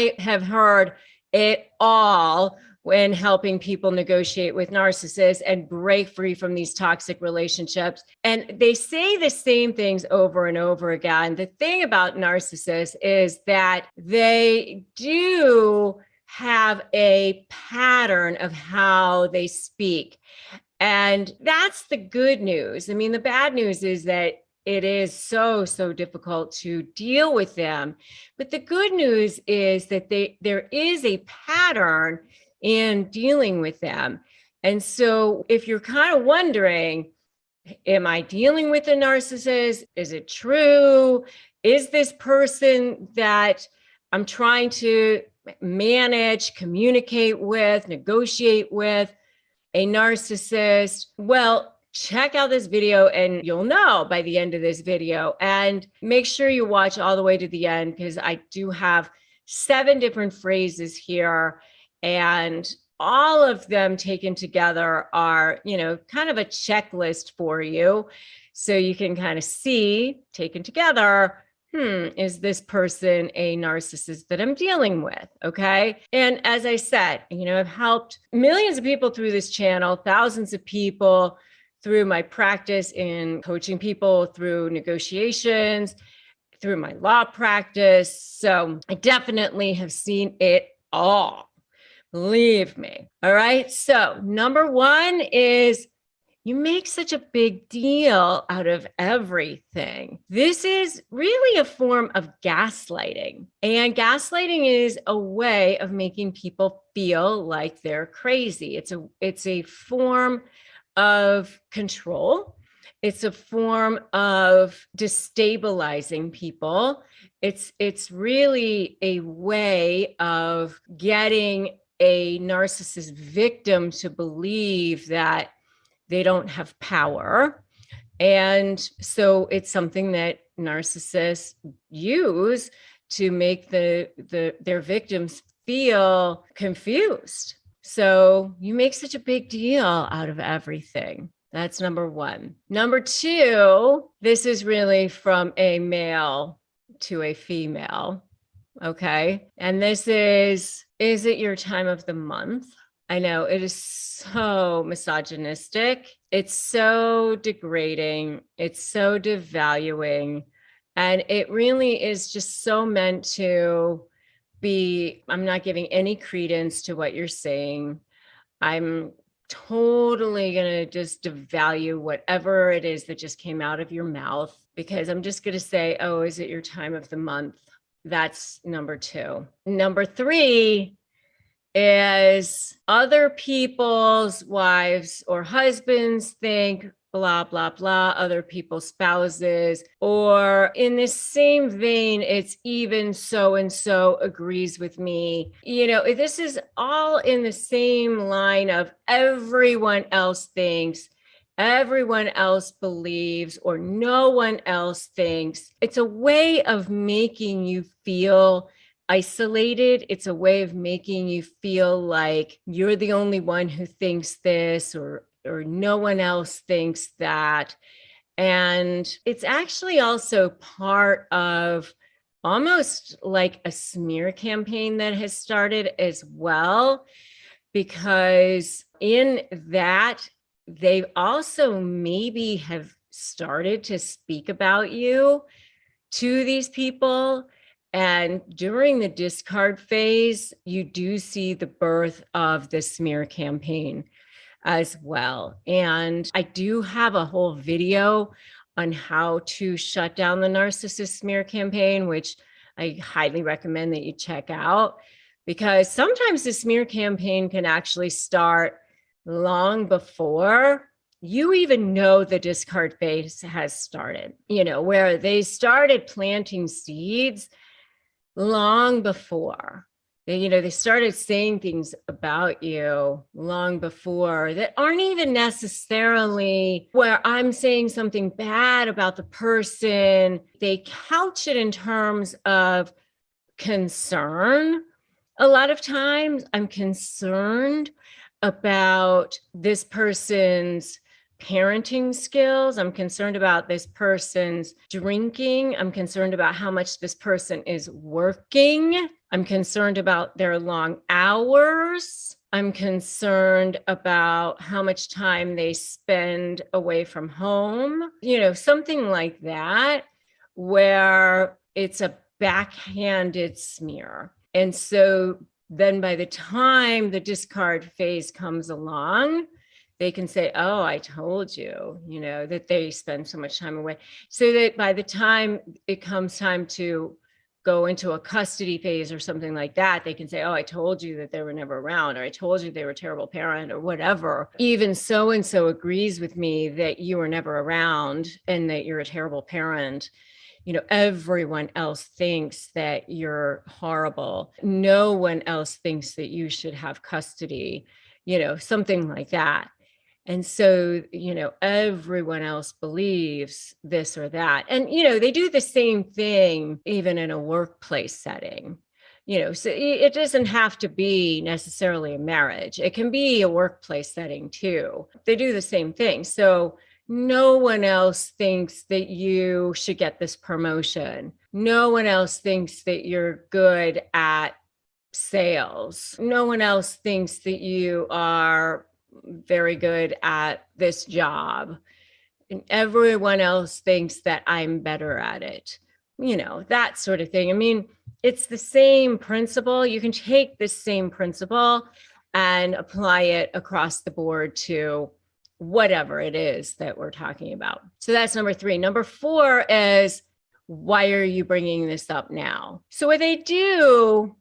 I have heard it all when helping people negotiate with narcissists and break free from these toxic relationships. And they say the same things over and over again. The thing about narcissists is that they do have a pattern of how they speak. And that's the good news. I mean, the bad news is that it is so difficult to deal with them. But the good news is that there is a pattern in dealing with them. And so if you're kind of wondering, am I dealing with a narcissist? Is it true? Is this person that I'm trying to manage, communicate with, negotiate with a narcissist? Well, check out this video and you'll know by the end of this video. And make sure you watch all the way to the end, because I do have 7 different phrases here, and all of them taken together are, kind of a checklist for you. So you can kind of see, taken together, is this person a narcissist that I'm dealing with? Okay. And as I said, I've helped millions of people through this channel, thousands of people through my practice in coaching people through negotiations, through my law practice. So I definitely have seen it all. Believe me. All right. So number 1 is you make such a big deal out of everything. This is really a form of gaslighting. And gaslighting is a way of making people feel like they're crazy. It's a form of control. It's a form of destabilizing people. It's really a way of getting a narcissist victim to believe that they don't have power. And so it's something that narcissists use to make their victims feel confused. So you make such a big deal out of everything. That's number 1. Number 2, this is really from a male to a female. Okay. And this is it your time of the month? I know it is so misogynistic. It's so degrading. It's so devaluing. And it really is just so meant to be, I'm not giving any credence to what you're saying. I'm totally going to just devalue whatever it is that just came out of your mouth, because I'm just going to say, oh, is it your time of the month? That's number 2. Number 3 is other people's wives or husbands think blah, blah, blah, other people's spouses, or in this same vein, it's even so-and-so agrees with me. This is all in the same line of everyone else thinks, everyone else believes, or no one else thinks. It's a way of making you feel isolated. It's a way of making you feel like you're the only one who thinks this, or no one else thinks that. And it's actually also part of almost like a smear campaign that has started as well, because in that, they also maybe have started to speak about you to these people. And during the discard phase, you do see the birth of the smear campaign as well. And I do have a whole video on how to shut down the narcissist smear campaign, which I highly recommend that you check out, because sometimes the smear campaign can actually start long before you even know the discard phase has started, where they started planting seeds long before. They started saying things about you long before that aren't even necessarily where I'm saying something bad about the person. They couch it in terms of concern. A lot of times I'm concerned about this person's parenting skills. I'm concerned about this person's drinking. I'm concerned about how much this person is working. I'm concerned about their long hours. I'm concerned about how much time they spend away from home, something like that, where it's a backhanded smear. And so then by the time the discard phase comes along, they can say, oh, I told you, that they spend so much time away. So that by the time it comes time to go into a custody phase or something like that, they can say, oh, I told you that they were never around, or I told you they were a terrible parent, or whatever. Even so-and-so agrees with me that you were never around and that you're a terrible parent. Everyone else thinks that you're horrible. No one else thinks that you should have custody, something like that. And so, everyone else believes this or that. And, they do the same thing even in a workplace setting. So it doesn't have to be necessarily a marriage. It can be a workplace setting too. They do the same thing. So no one else thinks that you should get this promotion. No one else thinks that you're good at sales. No one else thinks that you are very good at this job. And everyone else thinks that I'm better at it. That sort of thing. I mean, it's the same principle. You can take this same principle and apply it across the board to whatever it is that we're talking about. So that's number 3. Number 4 is, why are you bringing this up now? So what they do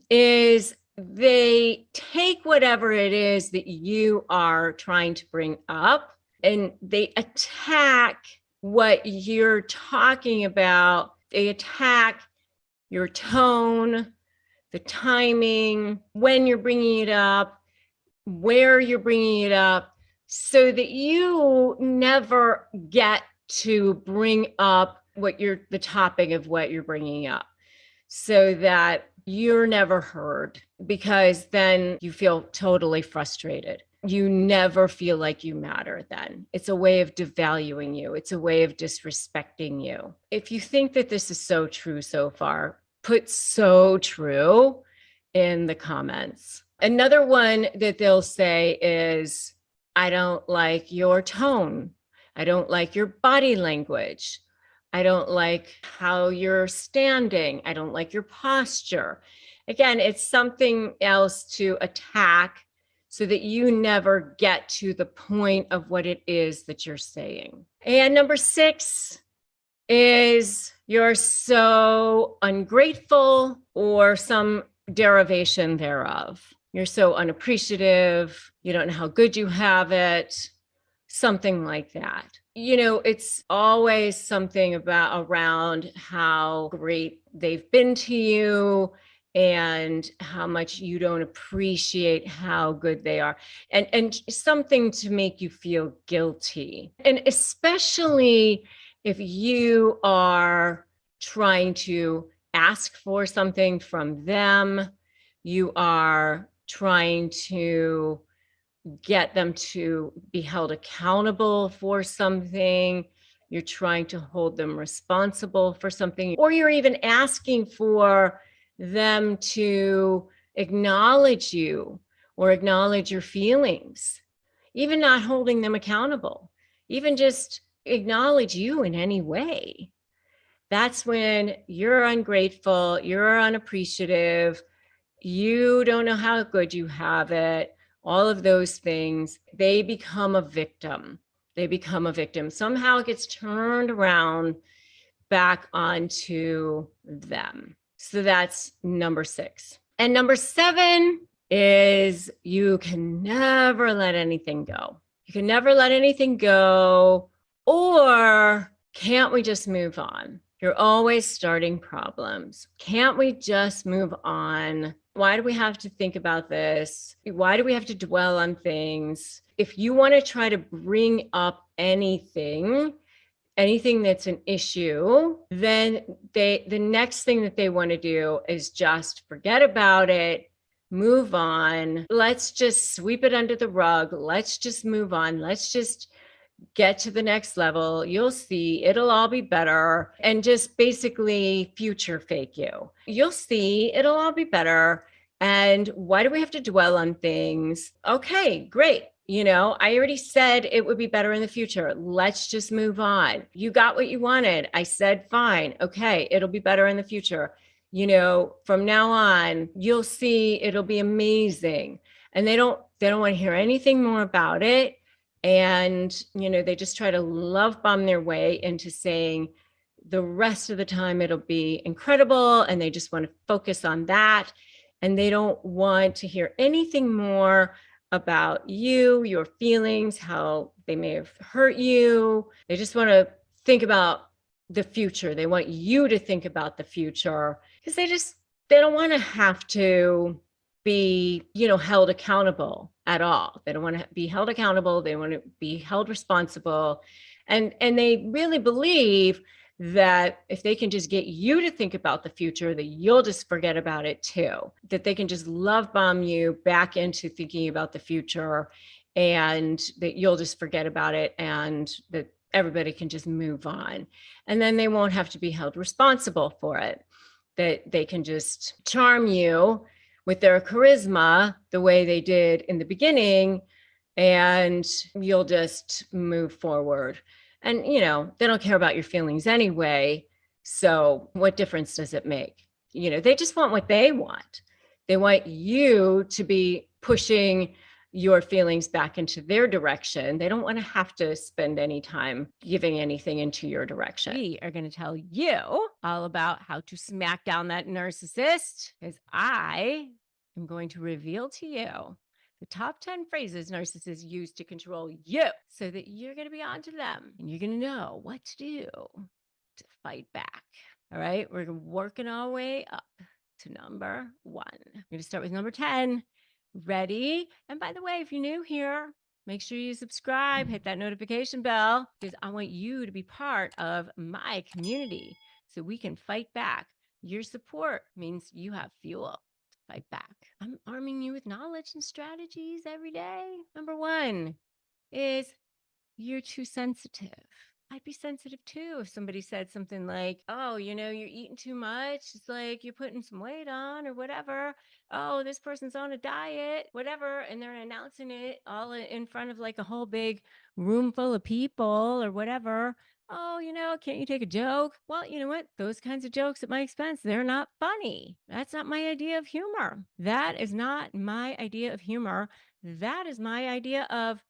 is they take whatever it is that you are trying to bring up and they attack what you're talking about. They attack your tone, the timing, when you're bringing it up, where you're bringing it up, so that you never get to bring up the topic of what you're bringing up, so that you're never heard, because then you feel totally frustrated. You never feel like you matter then. It's a way of devaluing you. It's a way of disrespecting you. If you think that this is so true so far, put "so true" in the comments. Another one that they'll say is, I don't like your tone. I don't like your body language. I don't like how you're standing. I don't like your posture. Again, it's something else to attack so that you never get to the point of what it is that you're saying. And number 6 is, you're so ungrateful, or some derivation thereof. You're so unappreciative. You don't know how good you have it. Something like that. It's always something around how great they've been to you and how much you don't appreciate how good they are, and something to make you feel guilty. And especially if you are trying to ask for something from them, you are trying to get them to be held accountable for something, you're trying to hold them responsible for something, or you're even asking for them to acknowledge you or acknowledge your feelings, even not holding them accountable, even just acknowledge you in any way. That's when you're ungrateful, you're unappreciative, you don't know how good you have it. All of those things, they become a victim. They become a victim. Somehow it gets turned around back onto them. So that's number 6. And number 7 is, you can never let anything go. You can never let anything go, or can't we just move on? You're always starting problems. Can't we just move on? Why do we have to think about this? Why do we have to dwell on things? If you want to try to bring up anything that's an issue, then the next thing that they want to do is just forget about it, move on. Let's just sweep it under the rug. Let's just move on. Let's just get to the next level. You'll see it'll all be better. And just basically future fake you. You'll see it'll all be better. And why do we have to dwell on things? Okay, great. I already said it would be better in the future. Let's just move on. You got what you wanted. I said, fine. Okay, it'll be better in the future. From now on, you'll see it'll be amazing. And they don't want to hear anything more about it. And, they just try to love bomb their way into saying the rest of the time it'll be incredible. And they just want to focus on that. And they don't want to hear anything more about you, your feelings, how they may have hurt you. They just want to think about the future. They want you to think about the future because they don't want to have to be, held accountable at all. They don't want to be held accountable. They want to be held responsible. And they really believe that if they can just get you to think about the future, that you'll just forget about it too, that they can just love bomb you back into thinking about the future and that you'll just forget about it and that everybody can just move on. And then they won't have to be held responsible for it, that they can just charm you with their charisma the way they did in the beginning, and you'll just move forward. And, they don't care about your feelings anyway. So what difference does it make? They just want what they want. They want you to be pushing your feelings back into their direction. They don't want to have to spend any time giving anything into your direction. We are going to tell you all about how to smack down that narcissist, because I am going to reveal to you the top 10 phrases narcissists use to control you so that you're going to be onto them and you're going to know what to do to fight back. All right, we're working our way up to number 1. We're going to start with number 10. Ready? And by the way, if you're new here, make sure you subscribe, hit that notification bell, because I want you to be part of my community so we can fight back. Your support means you have fuel to fight back. I'm arming you with knowledge and strategies every day. Number 1 is you're too sensitive. I'd be sensitive too if somebody said something like, oh, you're eating too much. It's like you're putting some weight on or whatever. Oh, this person's on a diet, whatever. And they're announcing it all in front of like a whole big room full of people or whatever. Oh, can't you take a joke? Well, you know what? Those kinds of jokes at my expense, they're not funny. That's not my idea of humor. That is not my idea of humor. That is my idea of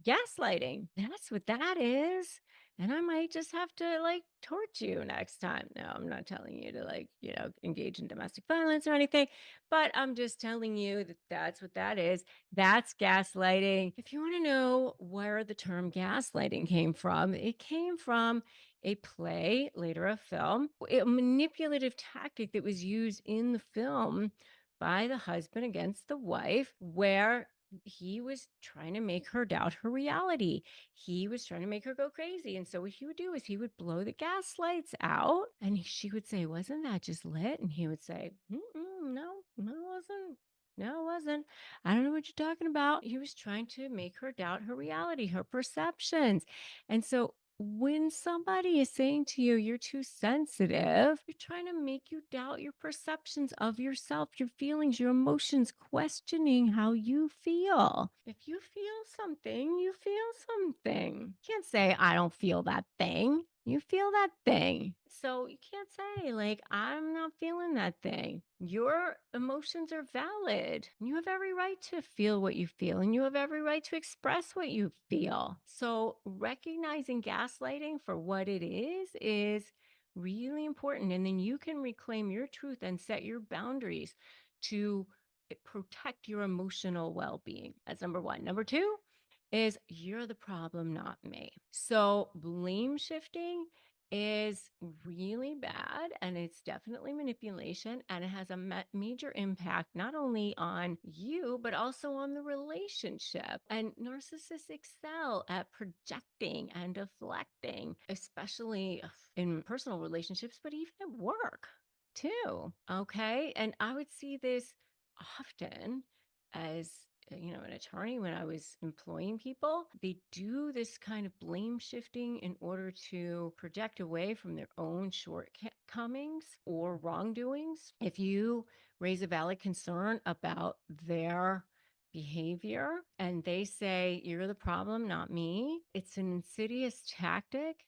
gaslighting. That's what that is. And I might just have to torch you next time. No, I'm not telling you to engage in domestic violence or anything, but I'm just telling you that that's what that is. That's gaslighting. If you want to know where the term gaslighting came from, it came from a play, later a film, a manipulative tactic that was used in the film by the husband against the wife, where he was trying to make her doubt her reality. He was trying to make her go crazy. And so what he would do is he would blow the gas lights out and she would say, wasn't that just lit? And he would say, no, it wasn't. No, it wasn't. I don't know what you're talking about. He was trying to make her doubt her reality, her perceptions. And so when somebody is saying to you, you're too sensitive, you're trying to make you doubt your perceptions of yourself, your feelings, your emotions, questioning how you feel. If you feel something, you feel something. You can't say, I don't feel that thing. You feel that thing. So you can't say, I'm not feeling that thing. Your emotions are valid. You have every right to feel what you feel, and you have every right to express what you feel. So recognizing gaslighting for what it is really important. And then you can reclaim your truth and set your boundaries to protect your emotional well-being. That's number 1. Number 2 is you're the problem, not me. So blame shifting is really bad, and it's definitely manipulation, and it has a major impact not only on you but also on the relationship. And narcissists excel at projecting and deflecting, especially in personal relationships, but even at work too. Okay, and I would see this often as an attorney, when I was employing people, they do this kind of blame shifting in order to project away from their own shortcomings or wrongdoings. If you raise a valid concern about their behavior and they say, you're the problem, not me, it's an insidious tactic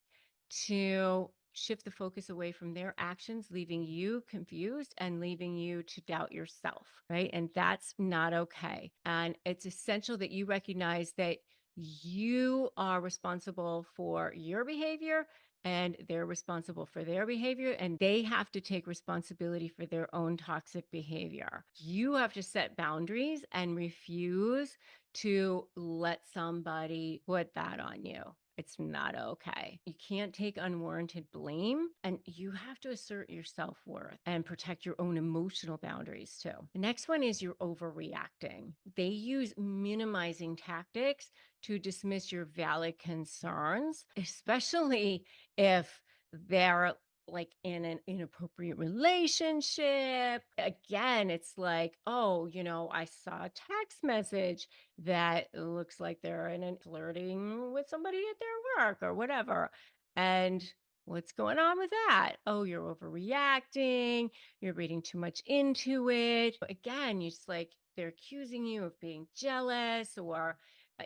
to shift the focus away from their actions, leaving you confused and leaving you to doubt yourself, right? And that's not okay. And it's essential that you recognize that you are responsible for your behavior and they're responsible for their behavior, and they have to take responsibility for their own toxic behavior. You have to set boundaries and refuse to let somebody put that on you. It's not okay. You can't take unwarranted blame, and you have to assert your self-worth and protect your own emotional boundaries too. The next one is you're overreacting. They use minimizing tactics to dismiss your valid concerns, especially if they're like in an inappropriate relationship. Again, it's like, oh, I saw a text message that looks like they're flirting with somebody at their work or whatever. And what's going on with that? Oh, you're overreacting. You're reading too much into it. Again, you just like, they're accusing you of being jealous or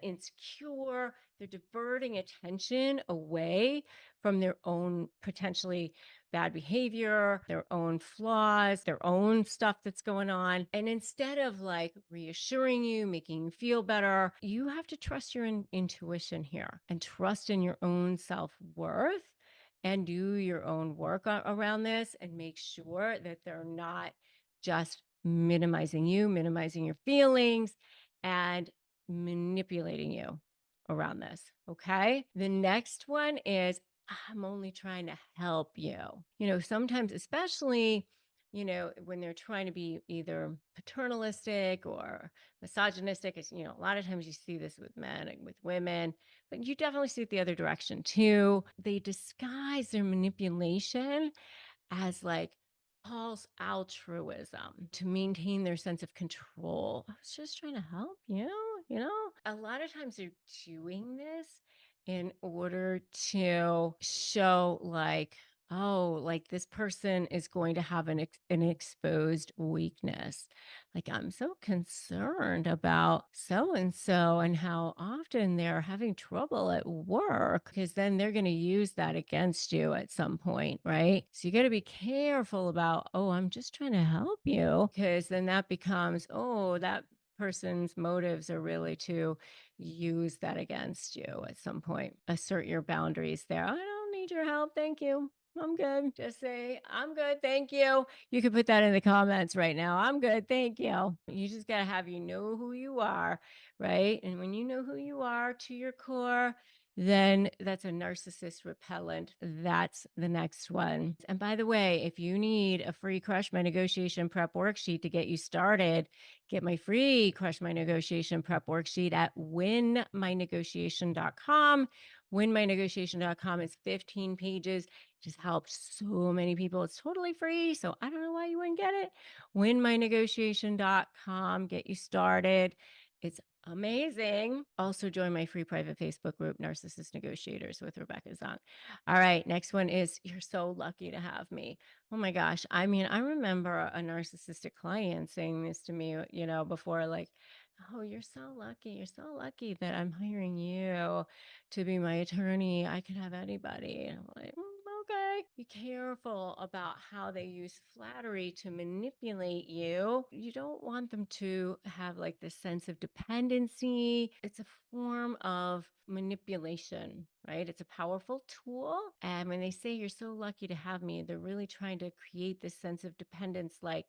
insecure. They're diverting attention away from their own potentially bad behavior, their own flaws, their own stuff that's going on. And instead of like reassuring you, making you feel better, you have to trust your intuition here and trust in your own self-worth and do your own work around this and make sure that they're not just minimizing you, minimizing your feelings, and manipulating you around this. Okay. The next one is, I'm only trying to help you. Sometimes, especially, when they're trying to be either paternalistic or misogynistic, a lot of times you see this with men and with women, but you definitely see it the other direction too. They disguise their manipulation as like false altruism to maintain their sense of control. I was just trying to help you. A lot of times they're doing this in order to show like, oh, like this person is going to have an exposed weakness. Like, I'm so concerned about so and so and how often they're having trouble at work, because then they're going to use that against you at some point, right? So you got to be careful about, oh, I'm just trying to help you, because then that becomes, oh, that person's motives are really to use that against you at some point. Assert your boundaries there. I don't need your help. Thank you. I'm good. Just say, I'm good. Thank you. You can put that in the comments right now. I'm good. Thank you. You just got to have you know who you are, right? And when you know who you are to your core, then that's a narcissist repellent. That's the next one. And by the way, if you need a free Crush My Negotiation Prep worksheet to get you started, get my free Crush My Negotiation Prep worksheet at winmynegotiation.com. Winmynegotiation.com is 15 pages. Just helped so many people. It's totally free. So I don't know why you wouldn't get it. Winmynegotiation.com. Get you started. It's amazing. Also join my free private Facebook group, Narcissist Negotiators with Rebecca Zung. All right. Next one is, you're so lucky to have me. Oh my gosh. I mean, I remember a narcissistic client saying this to me, before, like, oh, you're so lucky. You're so lucky that I'm hiring you to be my attorney. I could have anybody. And I'm like, okay. Be careful about how they use flattery to manipulate you. You don't want them to have like this sense of dependency. It's a form of manipulation, right? It's a powerful tool. And when they say, you're so lucky to have me, they're really trying to create this sense of dependence, like,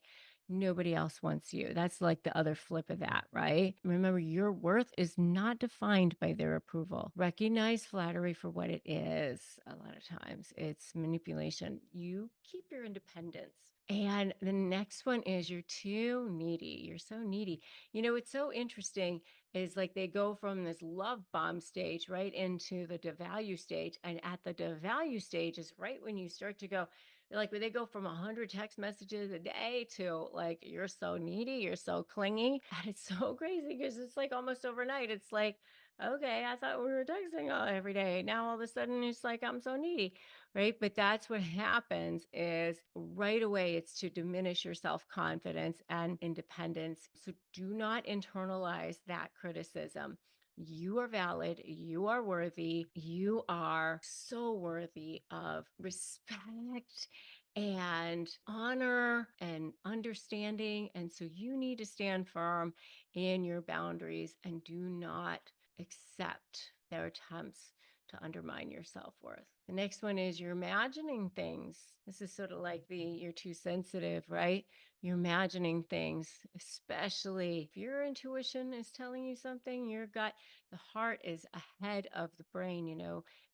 nobody else wants you. That's like the other flip of that, right? Remember, your worth is not defined by their approval. Recognize flattery for what it is. A lot of times it's manipulation. You keep your independence. And the next one is, you're too needy. You're so needy. It's so interesting is like they go from this love bomb stage right into the devalue stage. And at the devalue stage is right when you start to go, Like when they go from 100 text messages a day to like, you're so needy, you're so clingy. And it's so crazy because it's like almost overnight. It's like, okay, I thought we were texting all every day. Now all of a sudden it's like, I'm so needy, right? But that's what happens is right away, it's to diminish your self-confidence and independence. So do not internalize that criticism. You are valid. You are worthy. You are so worthy of respect and honor and understanding. And so you need to stand firm in your boundaries and do not accept their attempts to undermine your self-worth. The next one is you're imagining things. This is sort of like you're too sensitive, right? You're imagining things, especially if your intuition is telling you something, your gut, the heart is ahead of the brain.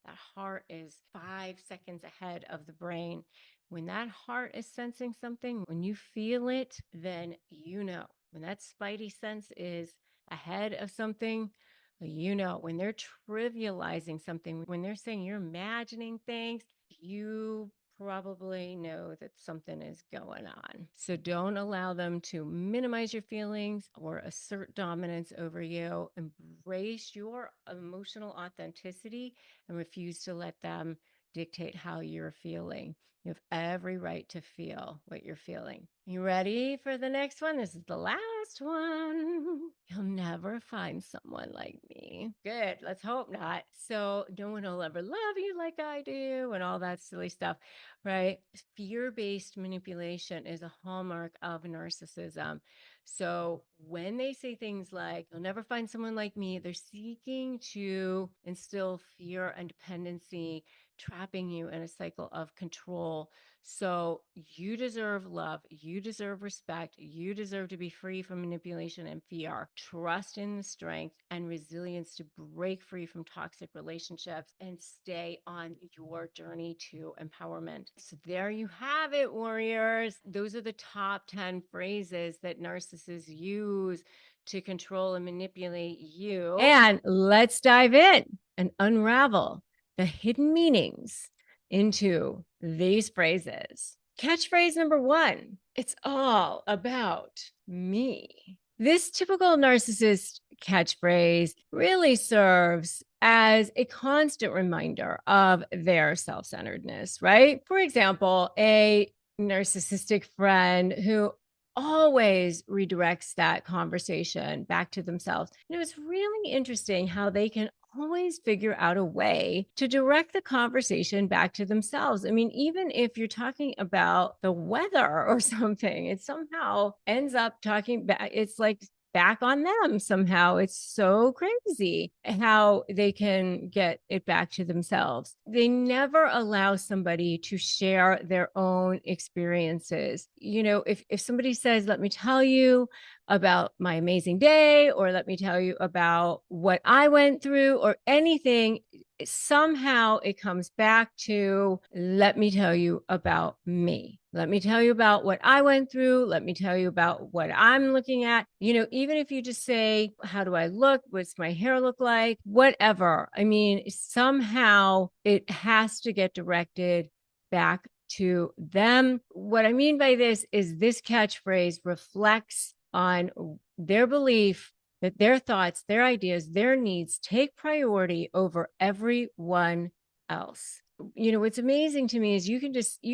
That heart is 5 seconds ahead of the brain. When that heart is sensing something, when you feel it, then you know. When that spidey sense is ahead of something, when they're trivializing something, when they're saying you're imagining things, you probably know that something is going on. So don't allow them to minimize your feelings or assert dominance over you. Embrace your emotional authenticity and refuse to let them dictate how you're feeling. You have every right to feel what you're feeling. You ready for the next one? This is the last one. You'll never find someone like me. Good. Let's hope not. So no one will ever love you like I do and all that silly stuff, right? Fear-based manipulation is a hallmark of narcissism. So when they say things like, you'll never find someone like me, they're seeking to instill fear and dependency, trapping you in a cycle of control. So you deserve love. You deserve respect. You deserve to be free from manipulation and fear. Trust in the strength and resilience to break free from toxic relationships and stay on your journey to empowerment. So there you have it, warriors. Those are the top 10 phrases that narcissists use to control and manipulate you. And let's dive in and unravel the hidden meanings into these phrases. Catchphrase number 1, it's all about me. This typical narcissist catchphrase really serves as a constant reminder of their self-centeredness, right? For example, a narcissistic friend who always redirects that conversation back to themselves. It's really interesting how they can always figure out a way to direct the conversation back to themselves. I mean, even if you're talking about the weather or something, it somehow ends up talking back. It's like back on them somehow. It's so crazy how they can get it back to themselves. They never allow somebody to share their own experiences. If somebody says, let me tell you about my amazing day, or let me tell you about what I went through, or anything, somehow it comes back to, let me tell you about me. Let me tell you about what I went through. Let me tell you about what I'm looking at. Even if you just say, how do I look? What's my hair look like? Whatever. I mean, somehow it has to get directed back to them. What I mean by this is this catchphrase reflects on their belief that their thoughts, their ideas, their needs take priority over everyone else. What's amazing to me is you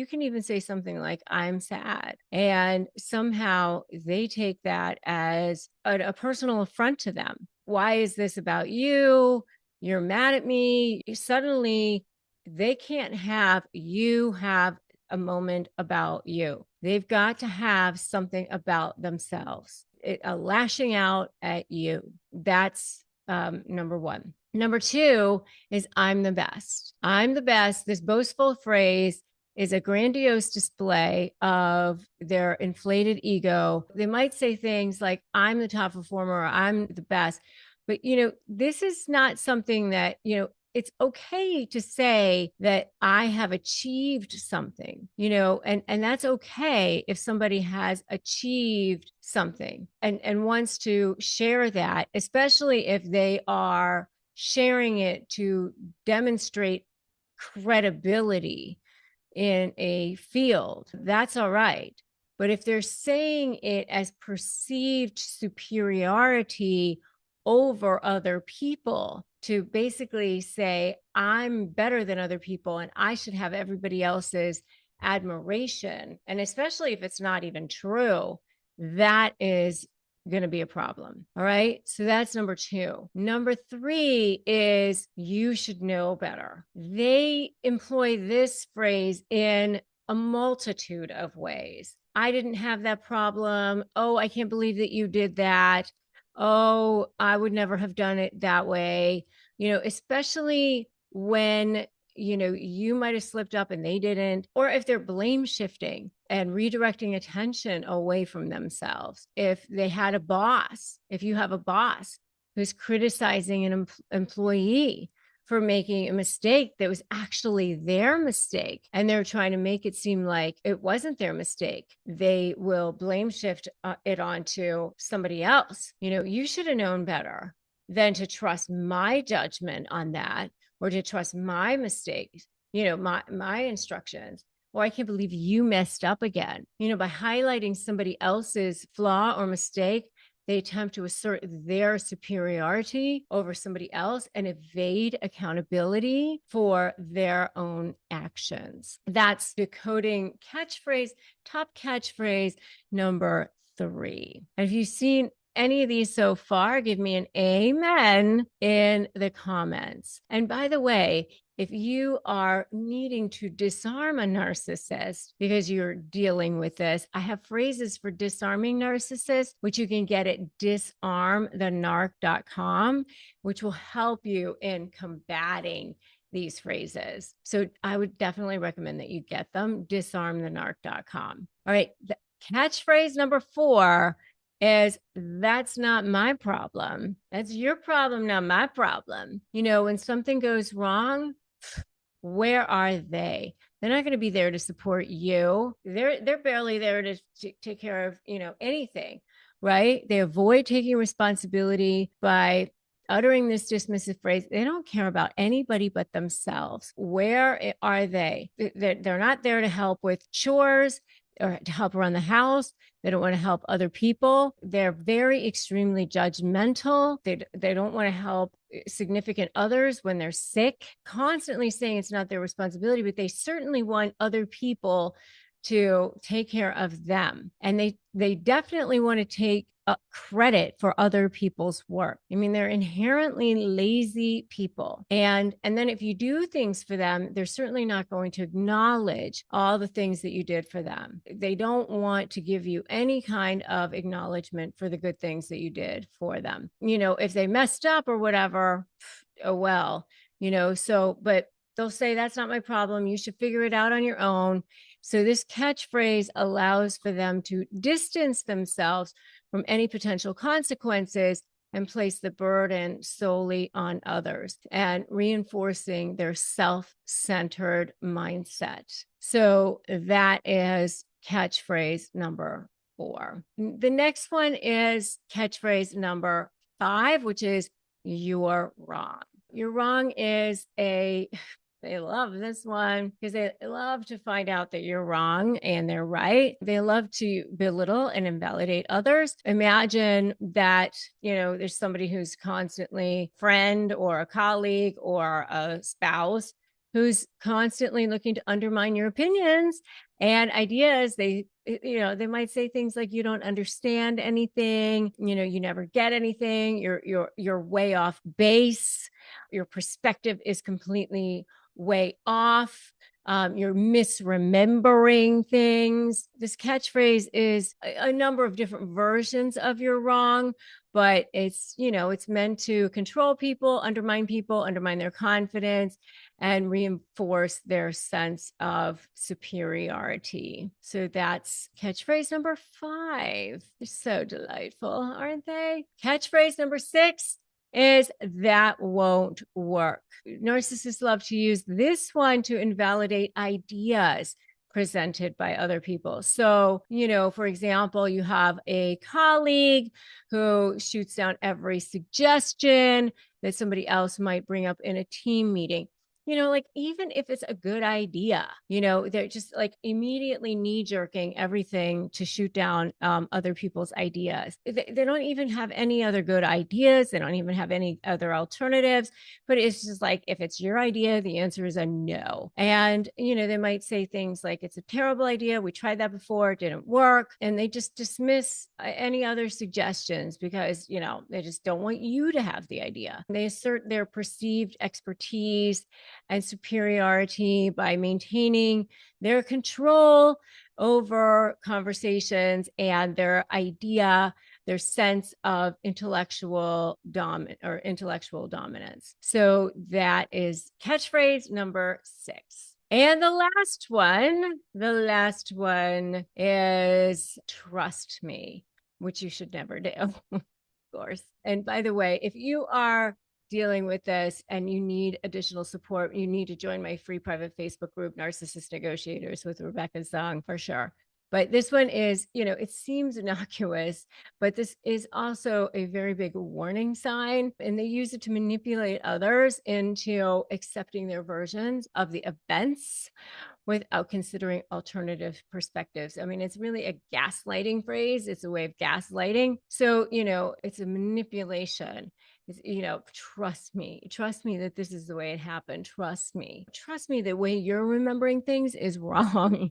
can even say something like, I'm sad. And somehow they take that as a personal affront to them. Why is this about you? You're mad at me. Suddenly they can't have you have a moment about you. They've got to have something about themselves, a lashing out at you. That's number 1. Number 2 is I'm the best. I'm the best. This boastful phrase is a grandiose display of their inflated ego. They might say things like, I'm the top performer, or I'm the best. But, this is not something that, it's okay to say that I have achieved something, and that's okay if somebody has achieved something and wants to share that, especially if they are sharing it to demonstrate credibility. in a field, that's all right. But if they're saying it as perceived superiority over other people, to basically say, I'm better than other people and I should have everybody else's admiration, and especially if it's not even true, that is going to be a problem. All right. So that's number 2. Number 3 is you should know better. They employ this phrase in a multitude of ways. I didn't have that problem. Oh, I can't believe that you did that. Oh, I would never have done it that way. Especially when you might have slipped up and they didn't, or if they're blame shifting and redirecting attention away from themselves. If they had a boss, if you have a boss who's criticizing an employee for making a mistake that was actually their mistake, and they're trying to make it seem like it wasn't their mistake, they will blame shift it onto somebody else. You should have known better than to trust my judgment on that, or to trust my mistakes, my instructions. Or I can't believe you messed up again. By highlighting somebody else's flaw or mistake, they attempt to assert their superiority over somebody else and evade accountability for their own actions. That's decoding catchphrase, top catchphrase number 3. Have you seen any of these so far? Give me an amen in the comments. And by the way, if you are needing to disarm a narcissist because you're dealing with this, I have phrases for disarming narcissists, which you can get at disarmthenarc.com, which will help you in combating these phrases. So I would definitely recommend that you get them, disarmthenarc.com. All right. The catchphrase number 4 is, that's not my problem. That's your problem, not my problem. When something goes wrong, where are they? They're not going to be there to support you. They're barely there to take care of, anything, right? They avoid taking responsibility by uttering this dismissive phrase. They don't care about anybody but themselves. Where are they? They're not there to help with chores or to help around the house. They don't want to help other people. They're very extremely judgmental. They don't want to help significant others when they're sick, constantly saying it's not their responsibility, but they certainly want other people to take care of them. And they definitely want to take credit for other people's work. I mean, they're inherently lazy people. And then if you do things for them, they're certainly not going to acknowledge all the things that you did for them. They don't want to give you any kind of acknowledgement for the good things that you did for them. If they messed up or whatever, oh well, but they'll say, that's not my problem. You should figure it out on your own. So this catchphrase allows for them to distance themselves from any potential consequences and place the burden solely on others, and reinforcing their self-centered mindset. So that is catchphrase number 4. The next one is catchphrase number 5, which is, you're wrong. You're wrong is they love this one because they love to find out that you're wrong and they're right. They love to belittle and invalidate others. Imagine that, there's somebody who's constantly friend or a colleague or a spouse who's constantly looking to undermine your opinions and ideas. They might say things like, you don't understand anything, you never get anything, you're way off base, your perspective is completely way off, you're misremembering things. This catchphrase is a number of different versions of you're wrong, but it's meant to control people, undermine their confidence, and reinforce their sense of superiority. So that's catchphrase number 5. They're so delightful, aren't they? Catchphrase number 6 is, that won't work. Narcissists love to use this one to invalidate ideas presented by other people. So, for example, you have a colleague who shoots down every suggestion that somebody else might bring up in a team meeting. Like even if it's a good idea, they're just like immediately knee jerking everything to shoot down other people's ideas. They don't even have any other good ideas. They don't even have any other alternatives. But it's just like, if it's your idea, the answer is a no. And, they might say things like, it's a terrible idea. We tried that before. It didn't work. And they just dismiss any other suggestions because, they just don't want you to have the idea. They assert their perceived expertise and superiority by maintaining their control over conversations and their sense of intellectual dominance. So that is catchphrase number 6. And the last one is trust me, which you should never do, of course. And by the way, if you are dealing with this and you need additional support, you need to join my free private Facebook group, Narcissist Negotiators with Rebecca Zung, for sure. But this one is, it seems innocuous, but this is also a very big warning sign. And they use it to manipulate others into accepting their versions of the events without considering alternative perspectives. I mean, it's really a gaslighting phrase. It's a way of gaslighting. So, it's a manipulation. It's, trust me that this is the way it happened. Trust me the way you're remembering things is wrong.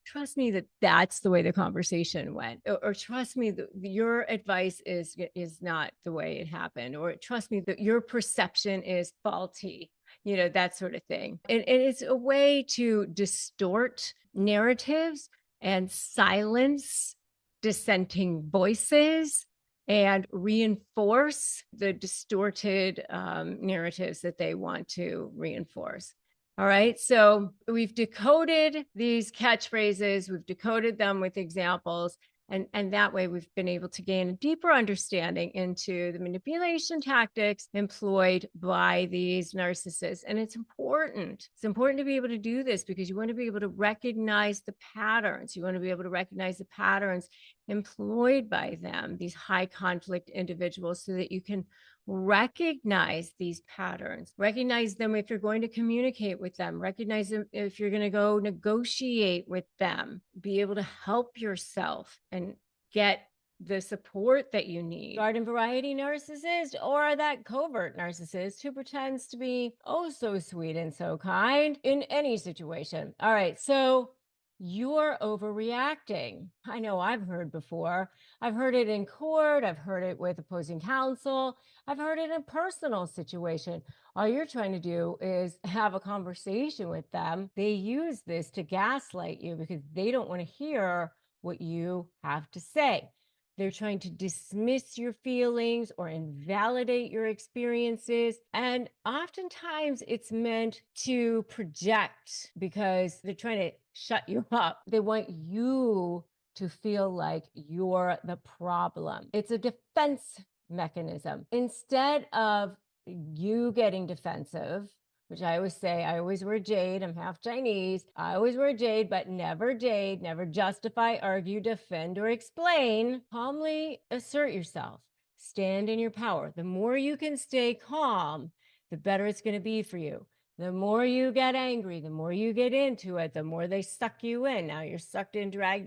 Trust me that that's the way the conversation went, or trust me that your advice is not the way it happened, or trust me that your perception is faulty, that sort of thing. And it's a way to distort narratives and silence dissenting voices and reinforce the distorted narratives that they want to reinforce. All right. So we've decoded these catchphrases, we've decoded them with examples. And that way we've been able to gain a deeper understanding into the manipulation tactics employed by these narcissists. And it's important. It's important to be able to do this because you want to be able to recognize the patterns. You want to be able to recognize the patterns employed by them, these high conflict individuals, so that you can recognize these patterns, recognize them if you're going to communicate with them, recognize them if you're going to go negotiate with them, be able to help yourself and get the support that you need. Garden variety narcissist, or that covert narcissist who pretends to be oh so sweet and so kind in any situation. All right, so you're overreacting. I know I've heard before. I've heard it in court. I've heard it with opposing counsel. I've heard it in a personal situation. All you're trying to do is have a conversation with them. They use this to gaslight you because they don't want to hear what you have to say. They're trying to dismiss your feelings or invalidate your experiences. And oftentimes it's meant to project because they're trying to shut you up. They want you to feel like you're the problem. It's a defense mechanism. Instead of you getting defensive, which I always say, I always wear jade. I'm half Chinese. I always wear jade, but never jade, never justify, argue, defend, or explain. Calmly assert yourself. Stand in your power. The more you can stay calm, the better it's going to be for you. The more you get angry, the more you get into it, the more they suck you in. Now you're sucked in, dragged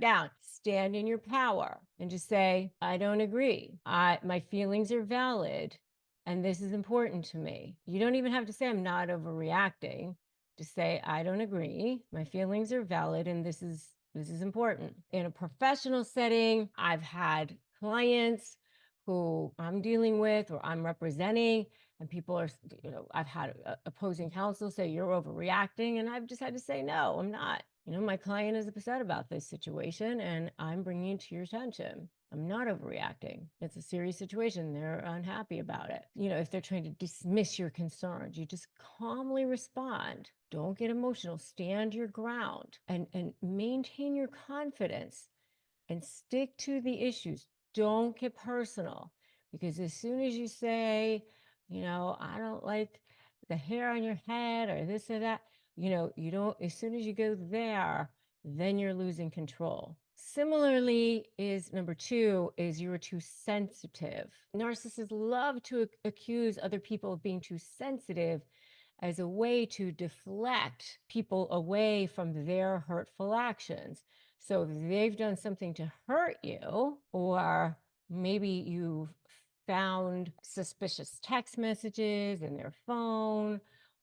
down. Stand in your power and just say, I don't agree. My feelings are valid. And this is important to me. You don't even have to say I'm not overreacting. Just say I don't agree. My feelings are valid and this is important. In a professional setting, I've had clients who I'm dealing with or I'm representing, and people are, I've had opposing counsel say you're overreacting, and I've just had to say no, I'm not. My client is upset about this situation and I'm bringing it to your attention. I'm not overreacting. It's a serious situation. They're unhappy about it. If they're trying to dismiss your concerns, you just calmly respond. Don't get emotional. Stand your ground and maintain your confidence and stick to the issues. Don't get personal, because as soon as you say, I don't like the hair on your head or this or that, you don't, as soon as you go there, then you're losing control. Similarly, is number 2 is you're too sensitive. Narcissists love to accuse other people of being too sensitive as a way to deflect people away from their hurtful actions. So if they've done something to hurt you, or maybe you've found suspicious text messages in their phone,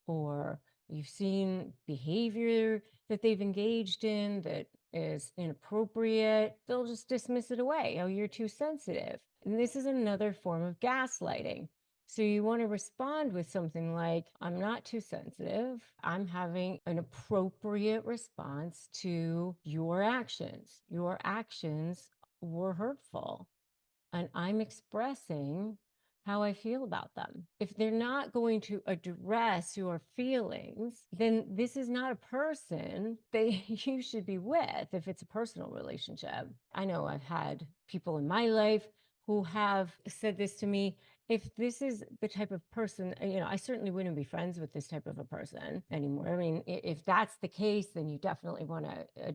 or you've seen behavior that they've engaged in that is inappropriate, they'll just dismiss it away. Oh, you're too sensitive. And this is another form of gaslighting. So you want to respond with something like, I'm not too sensitive. I'm having an appropriate response to your actions. Your actions were hurtful, and I'm expressing how I feel about them. If they're not going to address your feelings, then this is not a person that you should be with if it's a personal relationship. I know I've had people in my life who have said this to me. If this is the type of person, I certainly wouldn't be friends with this type of a person anymore. I mean, if that's the case, then you definitely want to,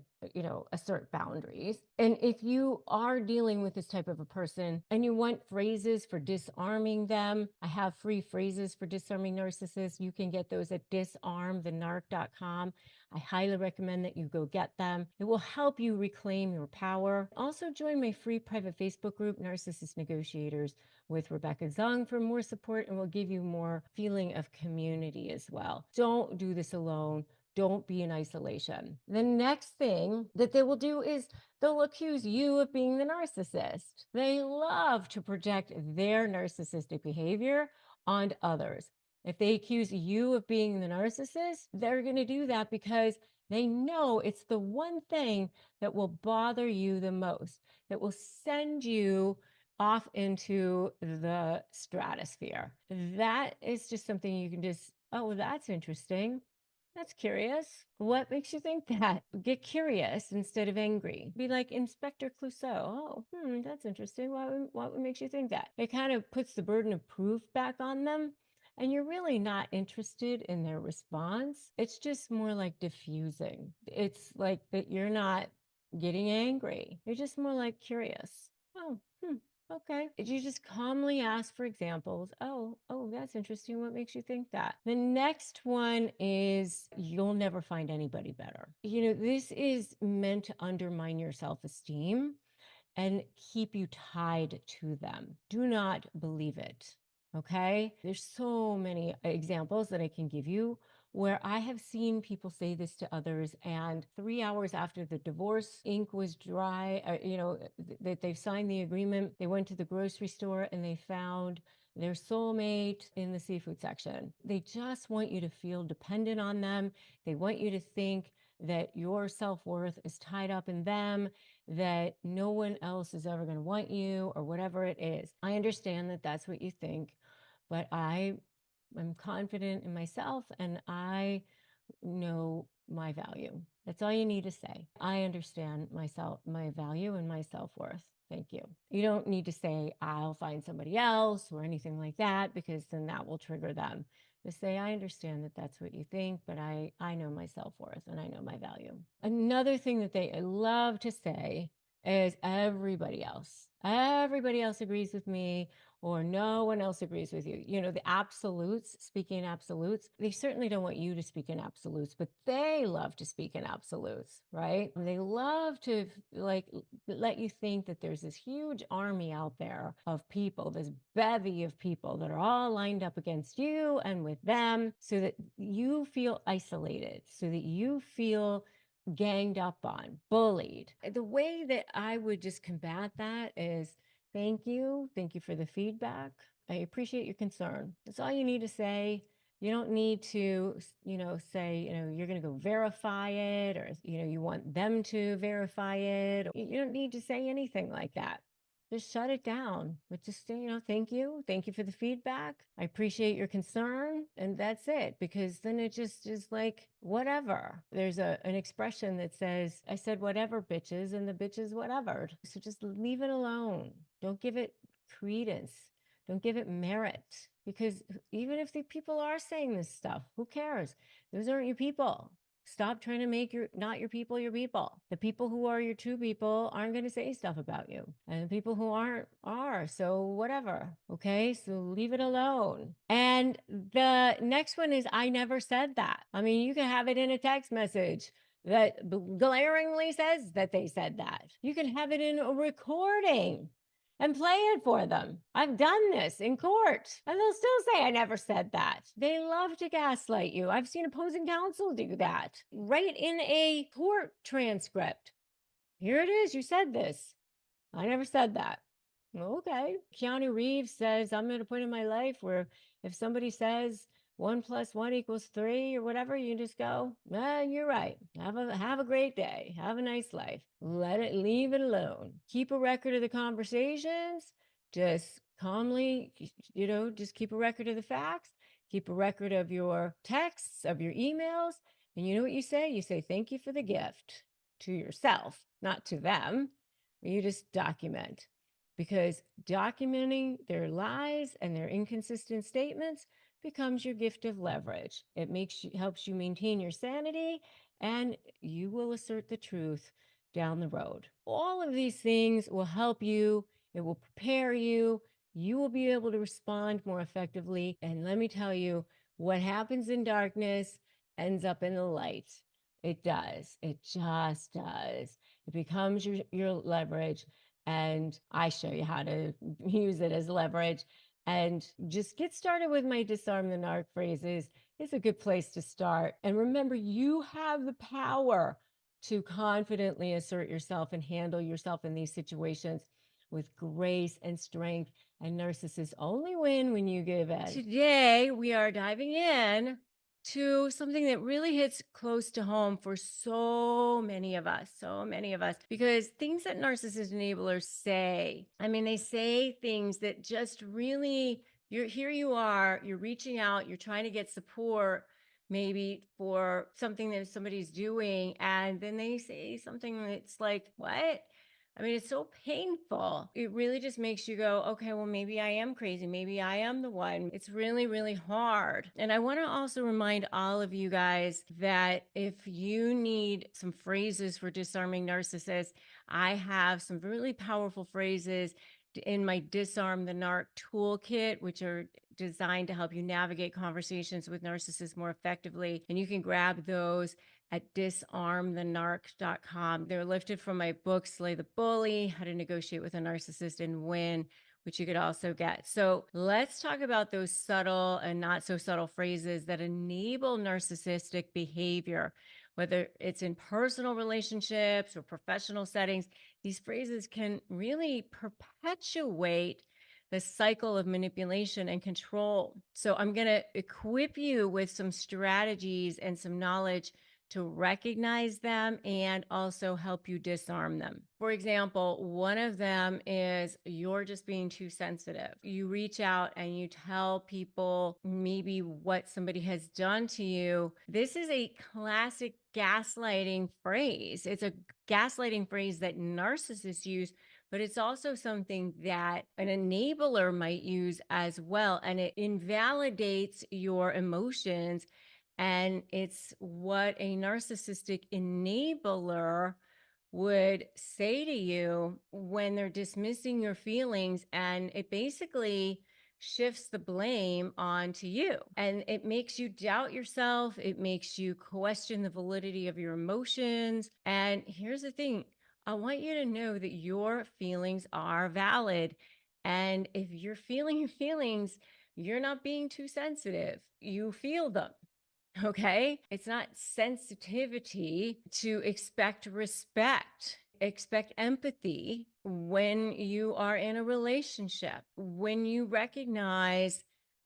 assert boundaries. And if you are dealing with this type of a person and you want phrases for disarming them, I have free phrases for disarming narcissists. You can get those at disarmthenarc.com. I highly recommend that you go get them. It will help you reclaim your power. Also, join my free private Facebook group, Narcissist Negotiators, with Rebecca Zung for more support, and will give you more feeling of community as well. Don't do this alone. Don't be in isolation. The next thing that they will do is they'll accuse you of being the narcissist. They love to project their narcissistic behavior on others. If they accuse you of being the narcissist, they're going to do that because they know it's the one thing that will bother you the most, that will send you off into the stratosphere. That is just something you can just, oh, that's interesting. That's curious. What makes you think that? Get curious instead of angry. Be like Inspector Clouseau. Oh, that's interesting. What makes you think that? It kind of puts the burden of proof back on them, and you're really not interested in their response. It's just more like diffusing. It's like that you're not getting angry. You're just more like curious. Oh, okay. You just calmly ask for examples. Oh, that's interesting. What makes you think that? The next one is you'll never find anybody better. This is meant to undermine your self-esteem and keep you tied to them. Do not believe it. Okay. There's so many examples that I can give you where I have seen people say this to others, and 3 hours after the divorce ink was dry, that they've signed the agreement, they went to the grocery store and they found their soulmate in the seafood section. They just want you to feel dependent on them. They want you to think that your self-worth is tied up in them, that no one else is ever going to want you, or whatever it is. I understand that that's what you think, but I'm confident in myself and I know my value. That's all you need to say. I understand myself, my value, and my self-worth. Thank you. You don't need to say, I'll find somebody else or anything like that, because then that will trigger them. Just say, I understand that that's what you think, but I know my self-worth and I know my value. Another thing that they love to say is everybody else agrees with me, or no one else agrees with you. The absolutes, speaking in absolutes, they certainly don't want you to speak in absolutes, but they love to speak in absolutes, right? And they love to let you think that there's this huge army out there of people, this bevy of people that are all lined up against you and with them, so that you feel isolated, so that you feel ganged up on, bullied. The way that I would just combat that is, thank you for the feedback. I appreciate your concern. That's all you need to say. You don't need to, say, you're going to go verify it, or, you want them to verify it. You don't need to say anything like that. Just shut it down. But just, thank you. Thank you for the feedback. I appreciate your concern. And that's it. Because then it just is like, whatever. There's an expression that says, I said whatever, bitches, and the bitches whatever. So just leave it alone. Don't give it credence. Don't give it merit. Because even if the people are saying this stuff, who cares? Those aren't your people. Stop trying to make not your people your people. The people who are your true people aren't going to say stuff about you. And the people who aren't are. So whatever. Okay. So leave it alone. And the next one is, I never said that. I mean, you can have it in a text message that glaringly says that they said that. You can have it in a recording and play it for them. I've done this in court, and they'll still say, I never said that. They love to gaslight you. I've seen opposing counsel do that right in a court transcript. Here it is. You said this. I never said that. Okay. Keanu Reeves says, I'm at a point in my life where if somebody says 1 + 1 = 3 or whatever, you just go, you're right. Have a great day. Have a nice life. Leave it alone. Keep a record of the conversations. Just calmly, just keep a record of the facts. Keep a record of your texts, of your emails. And you know what you say? You say, thank you for the gift to yourself, not to them. You just document, because documenting their lies and their inconsistent statements becomes your gift of leverage. It helps you maintain your sanity, and you will assert the truth down the road. All of these things will help you. It will prepare you. You will be able to respond more effectively. And let me tell you, what happens in darkness ends up in the light. It does. It just does. It becomes your leverage. And I show you how to use it as leverage. And just get started with my Disarm the Narc phrases. It's a good place to start. And remember, you have the power to confidently assert yourself and handle yourself in these situations with grace and strength. And narcissists only win when you give in. Today, we are diving in to something that really hits close to home for so many of us, because things that narcissist enablers say, I mean, they say things that just really, you're reaching out, you're trying to get support maybe for something that somebody's doing, and then they say something that's like, what? I mean, it's so painful. It really just makes you go, okay, well, maybe I am crazy. Maybe I am the one. It's really, really hard. And I want to also remind all of you guys that if you need some phrases for disarming narcissists, I have some really powerful phrases in my Disarm the Narc toolkit, which are designed to help you navigate conversations with narcissists more effectively. And you can grab those at disarmthenarc.com. They're lifted from my book, Slay the Bully, How to Negotiate with a Narcissist and Win, which you could also get. So let's talk about those subtle and not so subtle phrases that enable narcissistic behavior, whether it's in personal relationships or professional settings. These phrases can really perpetuate the cycle of manipulation and control. So I'm going to equip you with some strategies and some knowledge to recognize them and also help you disarm them. For example, one of them is, you're just being too sensitive. You reach out and you tell people maybe what somebody has done to you. This is a classic gaslighting phrase. It's a gaslighting phrase that narcissists use, but it's also something that an enabler might use as well. And it invalidates your emotions. And it's what a narcissistic enabler would say to you when they're dismissing your feelings. And it basically shifts the blame onto you. And it makes you doubt yourself. It makes you question the validity of your emotions. And here's the thing. I want you to know that your feelings are valid. And if you're feeling your feelings, you're not being too sensitive. You feel them. Okay. It's not sensitivity to expect respect, expect empathy when you are in a relationship, when you recognize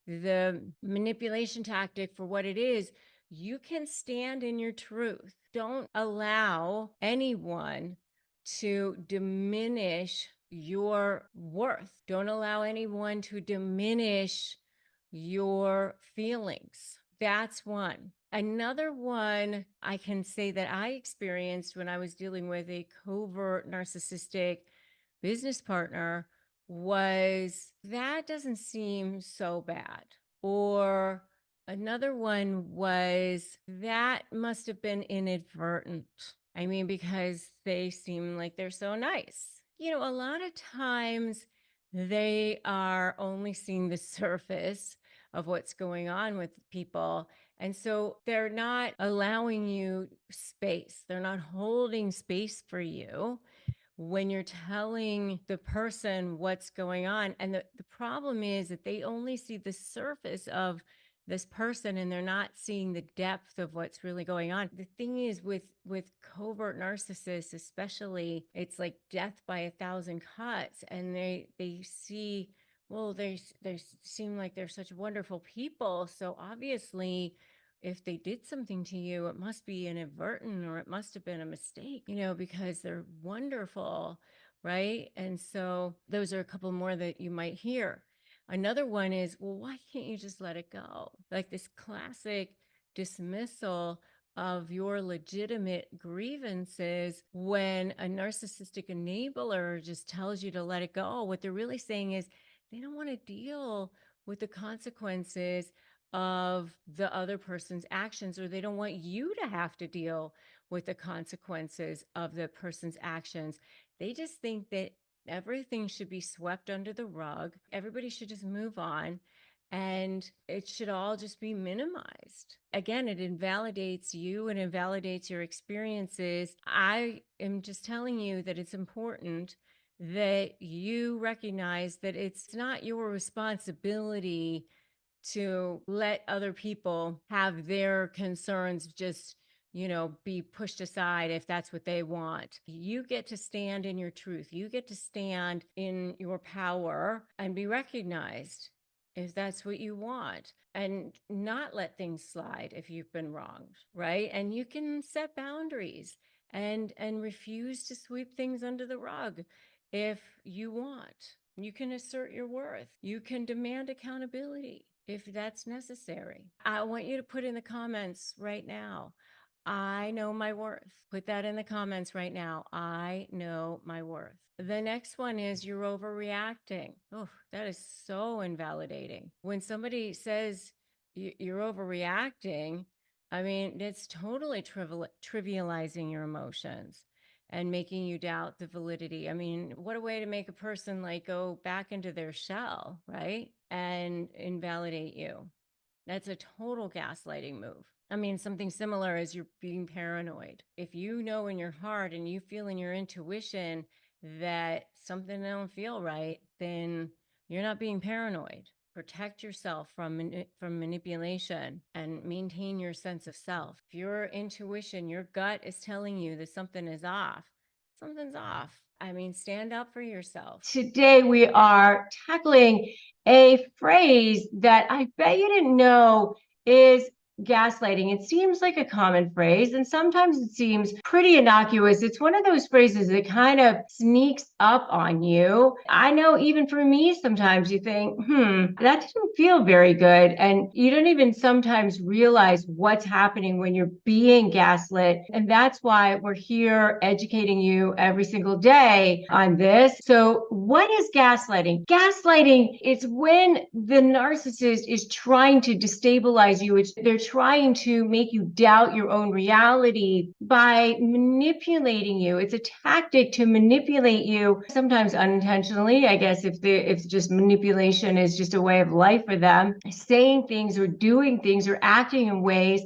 the manipulation tactic for what it is. You can stand in your truth. Don't allow anyone to diminish your worth. Don't allow anyone to diminish your feelings. That's one. Another one I can say that I experienced when I was dealing with a covert narcissistic business partner was, that doesn't seem so bad. Or Another one was that must have been inadvertent. I mean, because they seem like they're so nice. You know, a lot of times they are only seeing the surface of what's going on with people. And so they're not allowing you space. They're not holding space for you when you're telling the person what's going on. And the problem is that they only see the surface of this person and they're not seeing the depth of what's really going on. The thing is with covert narcissists, especially, it's like death by a thousand cuts. And they see, well, they seem like they're such wonderful people. So obviously, if they did something to you, it must be inadvertent or it must have been a mistake, you know, because they're wonderful, right? And so those are a couple more that you might hear. Another one is, well, why can't you just let it go? Like this classic dismissal of your legitimate grievances when a narcissistic enabler just tells you to let it go. What they're really saying is they don't want to deal with the consequences of the other person's actions, or they don't want you to have to deal with the consequences of the person's actions. They just think that everything should be swept under the rug. Everybody should just move on and it should all just be minimized. Again, it invalidates you and invalidates your experiences. I am just telling you that it's important that you recognize that it's not your responsibility to let other people have their concerns just, you know, be pushed aside if that's what they want. You get to stand in your truth. You get to stand in your power and be recognized if that's what you want, and not let things slide if you've been wronged, right? And you can set boundaries and refuse to sweep things under the rug if you want. You can assert your worth. You can demand accountability if that's necessary. I want you to put in the comments right now, I know my worth. Put that in the comments right now. I know my worth. The next one is you're overreacting. Oh, that is so invalidating. When somebody says you're overreacting, I mean, it's totally trivializing your emotions and making you doubt the validity. I mean, what a way to make a person like go back into their shell, right? And invalidate you. That's a total gaslighting move. I mean, something similar is you're being paranoid. If you know in your heart and you feel in your intuition that something don't feel right, then you're not being paranoid. Protect yourself from manipulation and maintain your sense of self. If your intuition, your gut is telling you that something is off, something's off. I mean, stand up for yourself. Today we are tackling a phrase that I bet you didn't know is gaslighting. It seems like a common phrase, and sometimes it seems pretty innocuous. It's one of those phrases that kind of sneaks up on you. I know even for me, sometimes you think, that didn't feel very good. And you don't even sometimes realize what's happening when you're being gaslit. And that's why we're here educating you every single day on this. So what is gaslighting? Gaslighting is when the narcissist is trying to destabilize you. They're trying to make you doubt your own reality by manipulating you. It's a tactic to manipulate you, sometimes unintentionally. I guess if just manipulation is just a way of life for them, saying things or doing things or acting in ways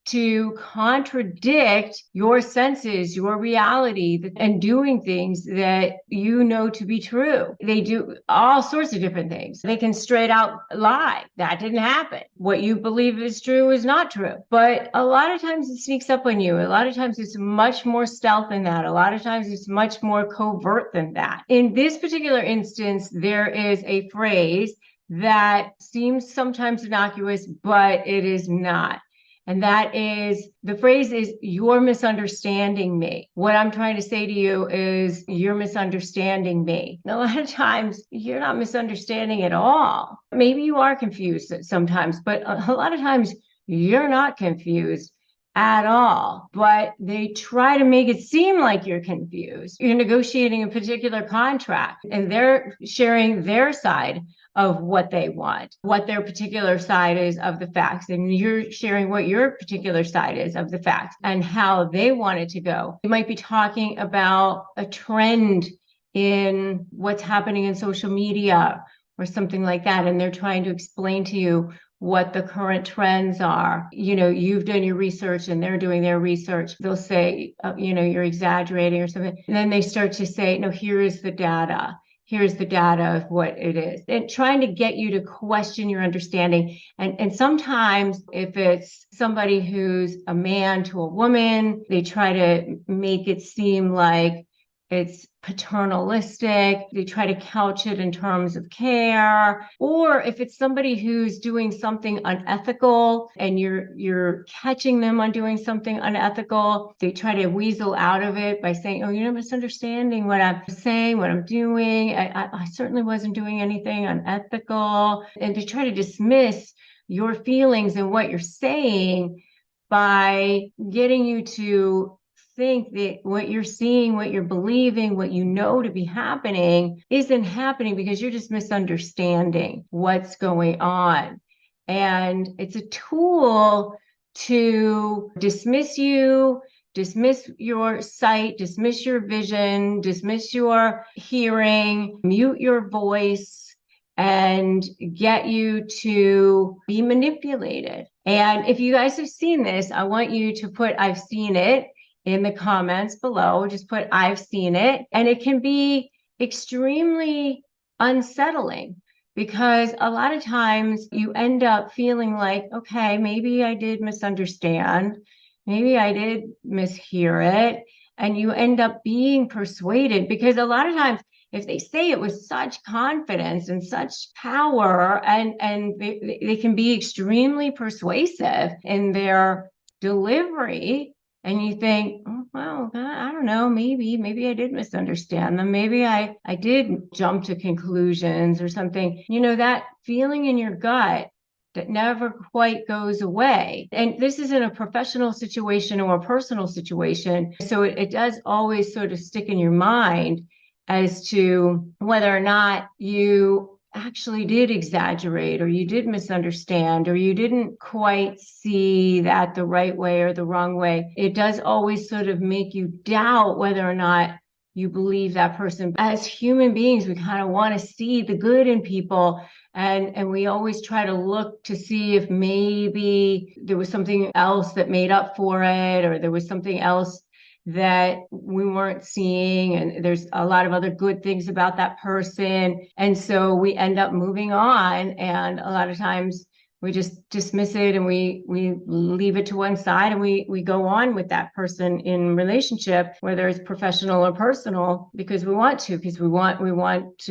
to contradict your senses, your reality, and doing things that you know to be true. They do all sorts of different things. They can straight out lie. That didn't happen. What you believe is true is not true. But a lot of times it sneaks up on you. A lot of times it's much more stealth than that. A lot of times it's much more covert than that. In this particular instance, there is a phrase that seems sometimes innocuous, but it is not. And that is, the phrase is, you're misunderstanding me. What I'm trying to say to you is, you're misunderstanding me. And a lot of times, you're not misunderstanding at all. Maybe you are confused sometimes, but a lot of times, you're not confused at all. But they try to make it seem like you're confused. You're negotiating a particular contract, and they're sharing their side of what they want, what their particular side is of the facts. And you're sharing what your particular side is of the facts and how they want it to go. You might be talking about a trend in what's happening in social media or something like that. And they're trying to explain to you what the current trends are. You know, you've done your research and they're doing their research. They'll say, you know, you're exaggerating or something. And then they start to say, no, here is the data. Here's the data of what it is. And trying to get you to question your understanding. And sometimes if it's somebody who's a man to a woman, they try to make it seem like it's paternalistic. They try to couch it in terms of care. Or if it's somebody who's doing something unethical and you're catching them on doing something unethical, they try to weasel out of it by saying, oh, you're misunderstanding what I'm saying, what I'm doing. I certainly wasn't doing anything unethical. And they try to dismiss your feelings and what you're saying by getting you to think that what you're seeing, what you're believing, what you know to be happening isn't happening because you're just misunderstanding what's going on. And it's a tool to dismiss you, dismiss your sight, dismiss your vision, dismiss your hearing, mute your voice, and get you to be manipulated. And if you guys have seen this, I want you to put, I've seen it, in the comments below. Just put, I've seen it. And it can be extremely unsettling because a lot of times you end up feeling like, okay, maybe I did misunderstand. Maybe I did mishear it. And you end up being persuaded because a lot of times if they say it with such confidence and such power and they can be extremely persuasive in their delivery, and you think, oh, well, I don't know, maybe I did misunderstand them. Maybe I did jump to conclusions or something. You know, that feeling in your gut that never quite goes away. And this isn't a professional situation or a personal situation. So it does always sort of stick in your mind as to whether or not you actually did exaggerate or you did misunderstand or you didn't quite see that the right way or the wrong way. It does always sort of make you doubt whether or not you believe that person. As human beings, we kind of want to see the good in people. And we always try to look to see if maybe there was something else that made up for it, or there was something else that we weren't seeing, and there's a lot of other good things about that person. And so we end up moving on, and a lot of times we just dismiss it and we leave it to one side, and we go on with that person in relationship, whether it's professional or personal, because we want to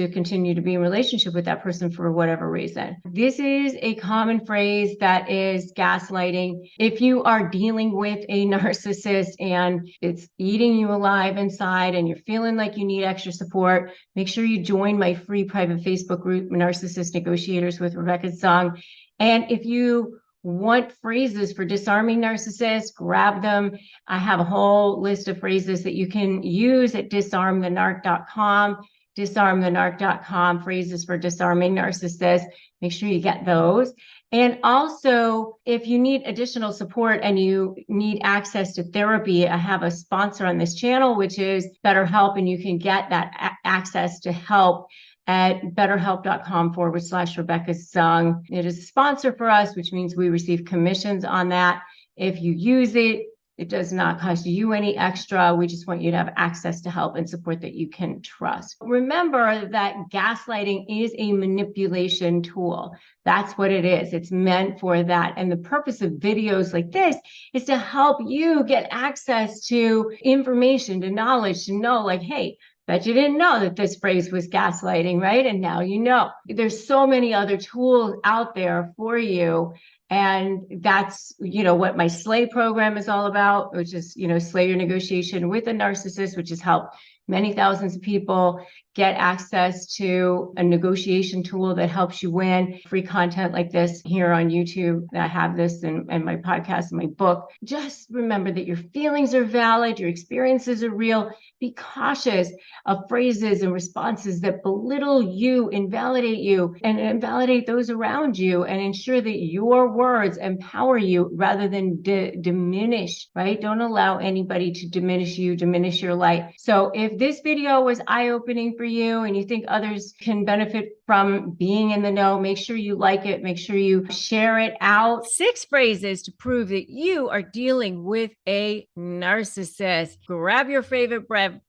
continue to be in relationship with that person for whatever reason. This is a common phrase that is gaslighting. If you are dealing with a narcissist and it's eating you alive inside and you're feeling like you need extra support, make sure you join my free private Facebook group, Narcissist Negotiators with Rebecca Zung. And if you want phrases for disarming narcissists, grab them. I have a whole list of phrases that you can use at disarmthenarc.com, disarmthenarc.com, phrases for disarming narcissists. Make sure you get those. And also, if you need additional support and you need access to therapy, I have a sponsor on this channel, which is BetterHelp, and you can get that access to help at betterhelp.com/Rebecca Zung. It is a sponsor for us, which means we receive commissions on that. If you use it, it does not cost you any extra. We just want you to have access to help and support that you can trust. Remember that gaslighting is a manipulation tool. That's what it is. It's meant for that. And the purpose of videos like this is to help you get access to information, to knowledge, to know like, hey, bet you didn't know that this phrase was gaslighting, right? And now you know. There's so many other tools out there for you. And that's, what my Slay program is all about, which is, Slay Your Negotiation with a Narcissist, which has helped many thousands of people get access to a negotiation tool that helps you win, free content like this here on YouTube. I have this in my podcast and my book. Just remember that your feelings are valid, your experiences are real. Be cautious of phrases and responses that belittle you, invalidate you, and invalidate those around you, and ensure that your words empower you rather than diminish, right? Don't allow anybody to diminish you, diminish your light. So if this video was eye-opening for you and you think others can benefit from being in the know, make sure you like it, make sure you share it out. 6 phrases to prove that you are dealing with a narcissist. Grab your favorite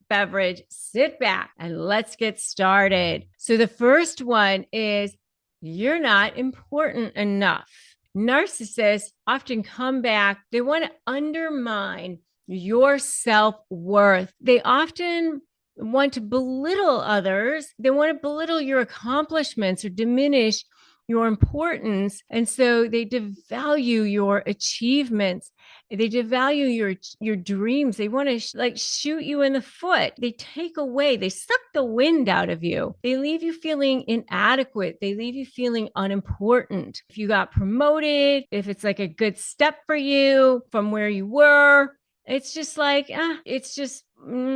beverage, sit back, and let's get started. So the first one is, you're not important enough. Narcissists often come back, they want to undermine your self-worth. They often want to belittle others. They want to belittle your accomplishments or diminish your importance. And so they devalue your achievements. They devalue your dreams. They want to shoot you in the foot. They take away, they suck the wind out of you. They leave you feeling inadequate. They leave you feeling unimportant. If you got promoted, if it's like a good step for you from where you were, it's just like, it's just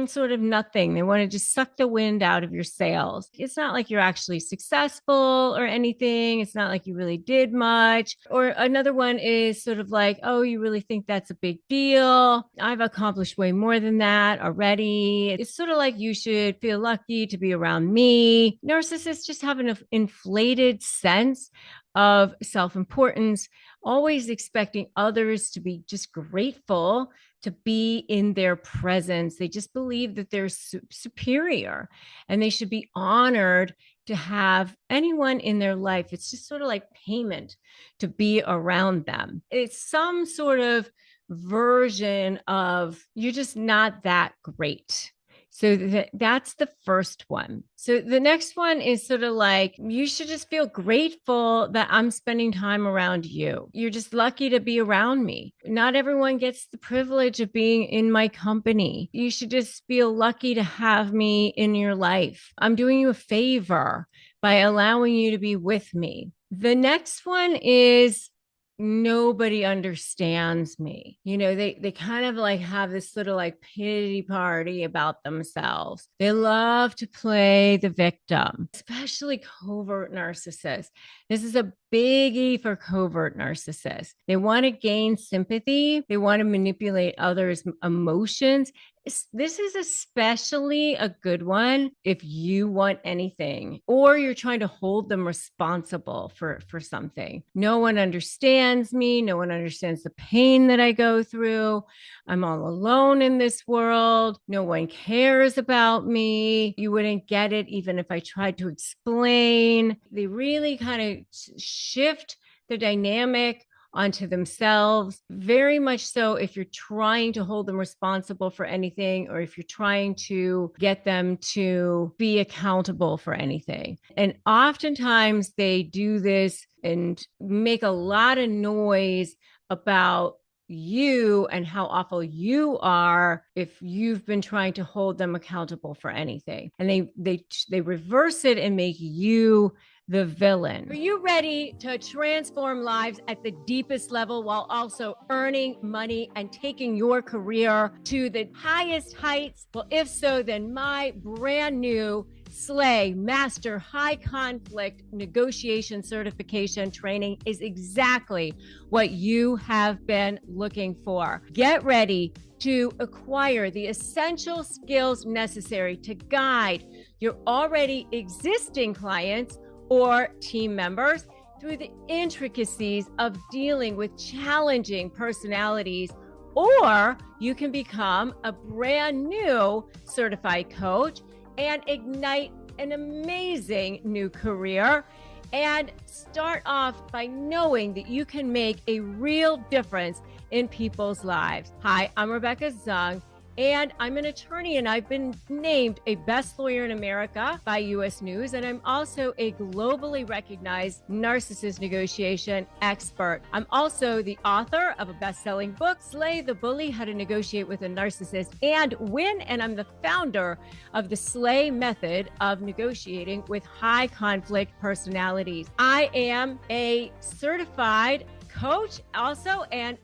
sort of nothing. They want to just suck the wind out of your sails. It's not like you're actually successful or anything. It's not like you really did much. Or another one is sort of like, oh, you really think that's a big deal? I've accomplished way more than that already. It's sort of like you should feel lucky to be around me. Narcissists just have an inflated sense of self-importance, always expecting others to be just grateful to be in their presence. They just believe that they're superior and they should be honored to have anyone in their life. It's just sort of like payment to be around them. It's some sort of version of, you're just not that great. So that's the first one. So the next one is sort of like, you should just feel grateful that I'm spending time around you. You're just lucky to be around me. Not everyone gets the privilege of being in my company. You should just feel lucky to have me in your life. I'm doing you a favor by allowing you to be with me. The next one is, nobody understands me. You know, they kind of like have this little like pity party about themselves. They love to play the victim, especially covert narcissists. This is a biggie for covert narcissists. They want to gain sympathy. They want to manipulate others' emotions. This is especially a good one if you want anything or you're trying to hold them responsible for something. No one understands me. No one understands the pain that I go through. I'm all alone in this world. No one cares about me. You wouldn't get it even if I tried to explain. They really kind of shift the dynamic onto themselves, very much so if you're trying to hold them responsible for anything or if you're trying to get them to be accountable for anything. And oftentimes they do this and make a lot of noise about you and how awful you are if you've been trying to hold them accountable for anything. And they reverse it and make you the villain. Are you ready to transform lives at the deepest level while also earning money and taking your career to the highest heights? Well, if so, then my brand new Slay Master High Conflict Negotiation Certification training is exactly what you have been looking for. Get ready to acquire the essential skills necessary to guide your already existing clients or team members through the intricacies of dealing with challenging personalities, or you can become a brand new certified coach and ignite an amazing new career and start off by knowing that you can make a real difference in people's lives. Hi, I'm Rebecca Zung, And I'm an attorney, and I've been named a best lawyer in America by US News. And I'm also a globally recognized narcissist negotiation expert. I'm also the author of a best-selling book, Slay the Bully, How to Negotiate with a Narcissist and Win. And I'm the founder of the Slay method of negotiating with high conflict personalities. I am a certified coach also, and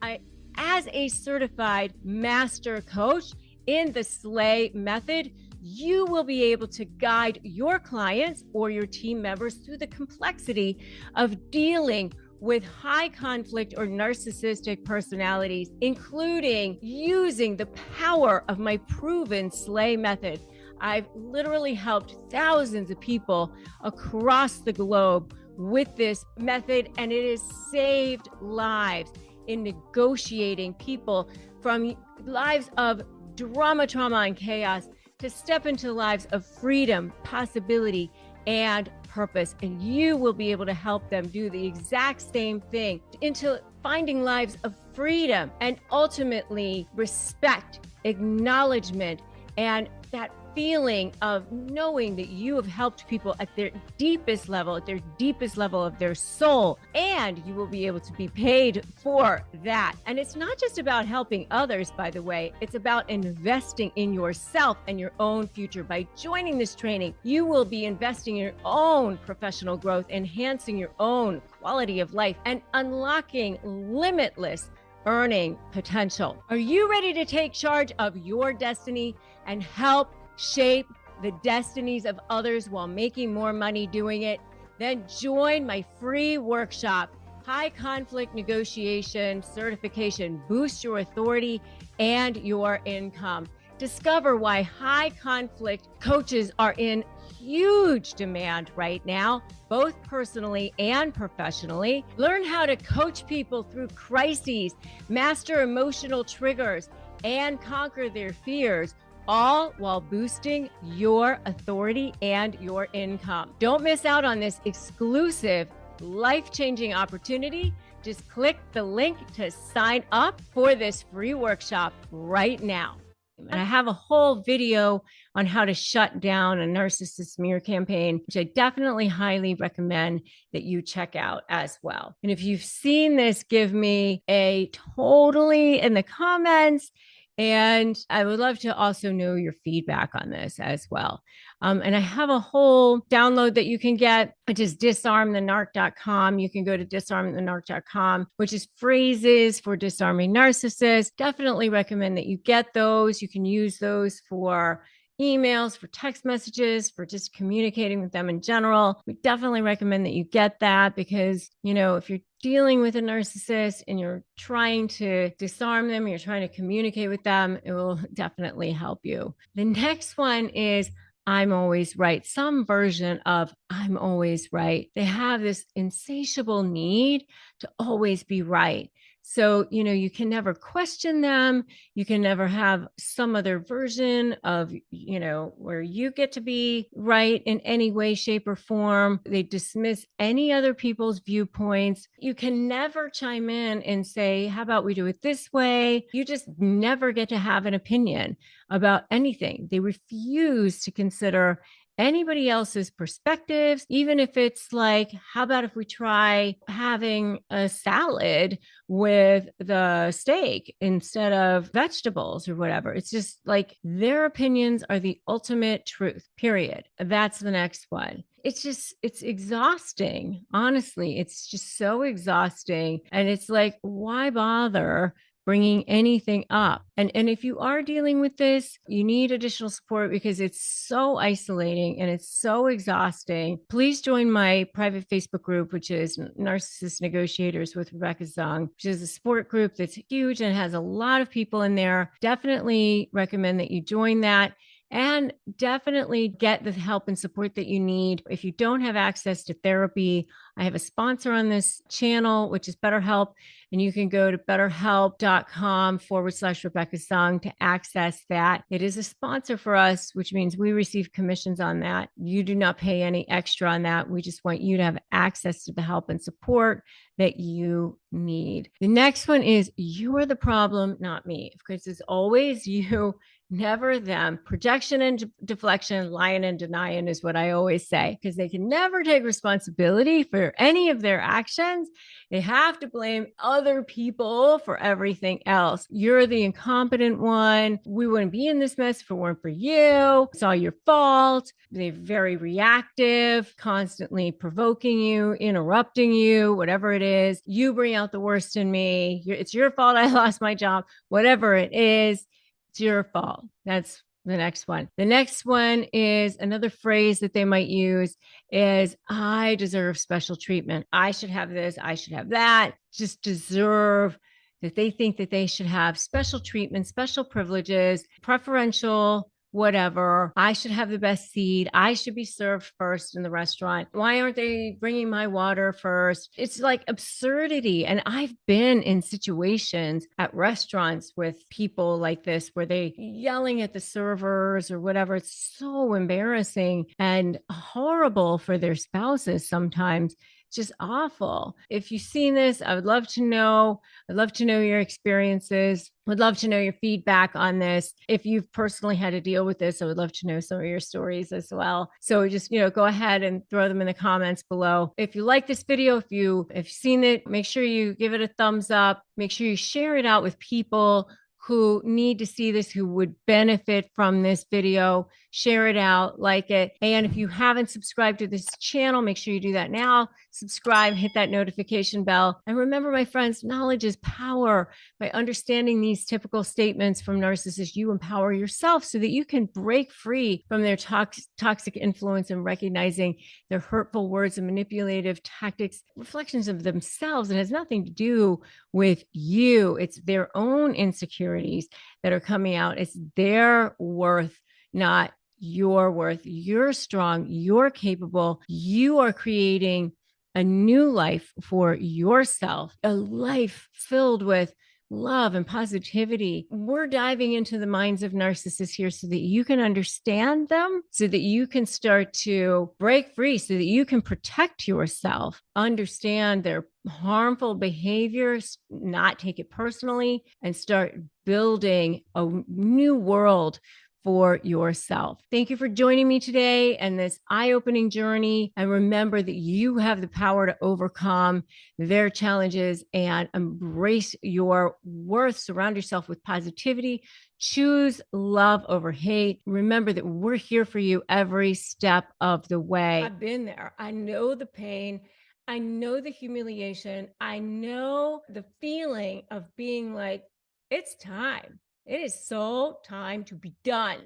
as a certified master coach in the Slay method, you will be able to guide your clients or your team members through the complexity of dealing with high conflict or narcissistic personalities, including using the power of my proven Slay method. I've literally helped thousands of people across the globe with this method, and it has saved lives in negotiating people from lives of drama, trauma, and chaos to step into lives of freedom, possibility, and purpose. And you will be able to help them do the exact same thing into finding lives of freedom and ultimately respect, acknowledgement, and that feeling of knowing that you have helped people at their deepest level of their soul, and you will be able to be paid for that. And it's not just about helping others, by the way, it's about investing in yourself and your own future. By joining this training, you will be investing in your own professional growth, enhancing your own quality of life, and unlocking limitless earning potential. Are you ready to take charge of your destiny and help shape the destinies of others while making more money doing it? Then join my free workshop, High Conflict Negotiation Certification. Boost your authority and your income. Discover why high conflict coaches are in huge demand right now, both personally and professionally. Learn how to coach people through crises, master emotional triggers, and conquer their fears, all while boosting your authority and your income. Don't miss out on this exclusive, life-changing opportunity. Just click the link to sign up for this free workshop right now. And I have a whole video on how to shut down a narcissist smear campaign, which I definitely highly recommend that you check out as well. And if you've seen this, give me a totally in the comments. And I would love to also know your feedback on this as well. And I have a whole download that you can get, which is disarmthenarc.com. You can go to disarmthenarc.com, which is phrases for disarming narcissists. Definitely recommend that you get those. You can use those for emails, for text messages, for just communicating with them in general. We definitely recommend that you get that because, you know, if you're dealing with a narcissist and you're trying to disarm them, you're trying to communicate with them, it will definitely help you. The next one is I'm always right. Some version of I'm always right. They have this insatiable need to always be right. So, you know, you can never question them. You can never have some other version of, you know, where you get to be right in any way, shape, or form. They dismiss any other people's viewpoints. You can never chime in and say, how about we do it this way? You just never get to have an opinion about anything. They refuse to consider anybody else's perspectives, even if it's like, how about if we try having a salad with the steak instead of vegetables or whatever? It's just like their opinions are the ultimate truth, period. That's the next one. It's exhausting. Honestly, it's just so exhausting. And it's like, why bother bringing anything up? And if you are dealing with this, you need additional support because it's so isolating and it's so exhausting. Please join my private Facebook group, which is Narcissist Negotiators with Rebecca Zung, which is a support group that's huge and has a lot of people in there. Definitely recommend that you join that. And definitely get the help and support that you need. If you don't have access to therapy, I have a sponsor on this channel, which is BetterHelp. And you can go to betterhelp.com/Rebecca Zung to access that. It is a sponsor for us, which means we receive commissions on that. You do not pay any extra on that. We just want you to have access to the help and support that you need. The next one is you're the problem, not me. Of course, it's always you. never them. Projection and deflection, lying and denying is what I always say, because they can never take responsibility for any of their actions. They have to blame other people for everything else. You're the incompetent one. We wouldn't be in this mess if it weren't for you. It's all your fault. They're very reactive, constantly provoking you, interrupting you, whatever it is. You bring out the worst in me. It's your fault I lost my job, whatever it is. It's your fault. That's the next one. The next one is another phrase that they might use is, I deserve special treatment. I should have this. I should have that. Just deserve, that they think that they should have special treatment, special privileges, preferential whatever. I should have the best seat. I should be served first in the restaurant. Why aren't they bringing my water first? It's like absurdity. And I've been in situations at restaurants with people like this where they yelling at the servers or whatever. It's so embarrassing and horrible for their spouses sometimes. Just awful. If you've seen this, I would love to know. I'd love to know your experiences. Would love to know your feedback on this. If you've personally had to deal with this, I would love to know some of your stories as well. So just, go ahead and throw them in the comments below. If you like this video, if you've seen it, make sure you give it a thumbs up. Make sure you share it out with people who need to see this, who would benefit from this video. Share it out, like it. And if you haven't subscribed to this channel, make sure you do that now. Subscribe, hit that notification bell. And remember, my friends, knowledge is power. By understanding these typical statements from narcissists, you empower yourself so that you can break free from their toxic influence and recognizing their hurtful words and manipulative tactics, reflections of themselves. It has nothing to do with you. It's their own insecurities that are coming out. It's their worth, not your worth. You're strong. You're capable. You are creating a new life for yourself, a life filled with love and positivity. We're diving into the minds of narcissists here so that you can understand them, so that you can start to break free, so that you can protect yourself, understand their harmful behaviors, not take it personally, and start building a new world for yourself. Thank you for joining me today and this eye-opening journey. And remember that you have the power to overcome their challenges and embrace your worth. Surround yourself with positivity. Choose love over hate. Remember that we're here for you every step of the way. I've been there. I know the pain. I know the humiliation. I know the feeling of being like, it's time. It is so time to be done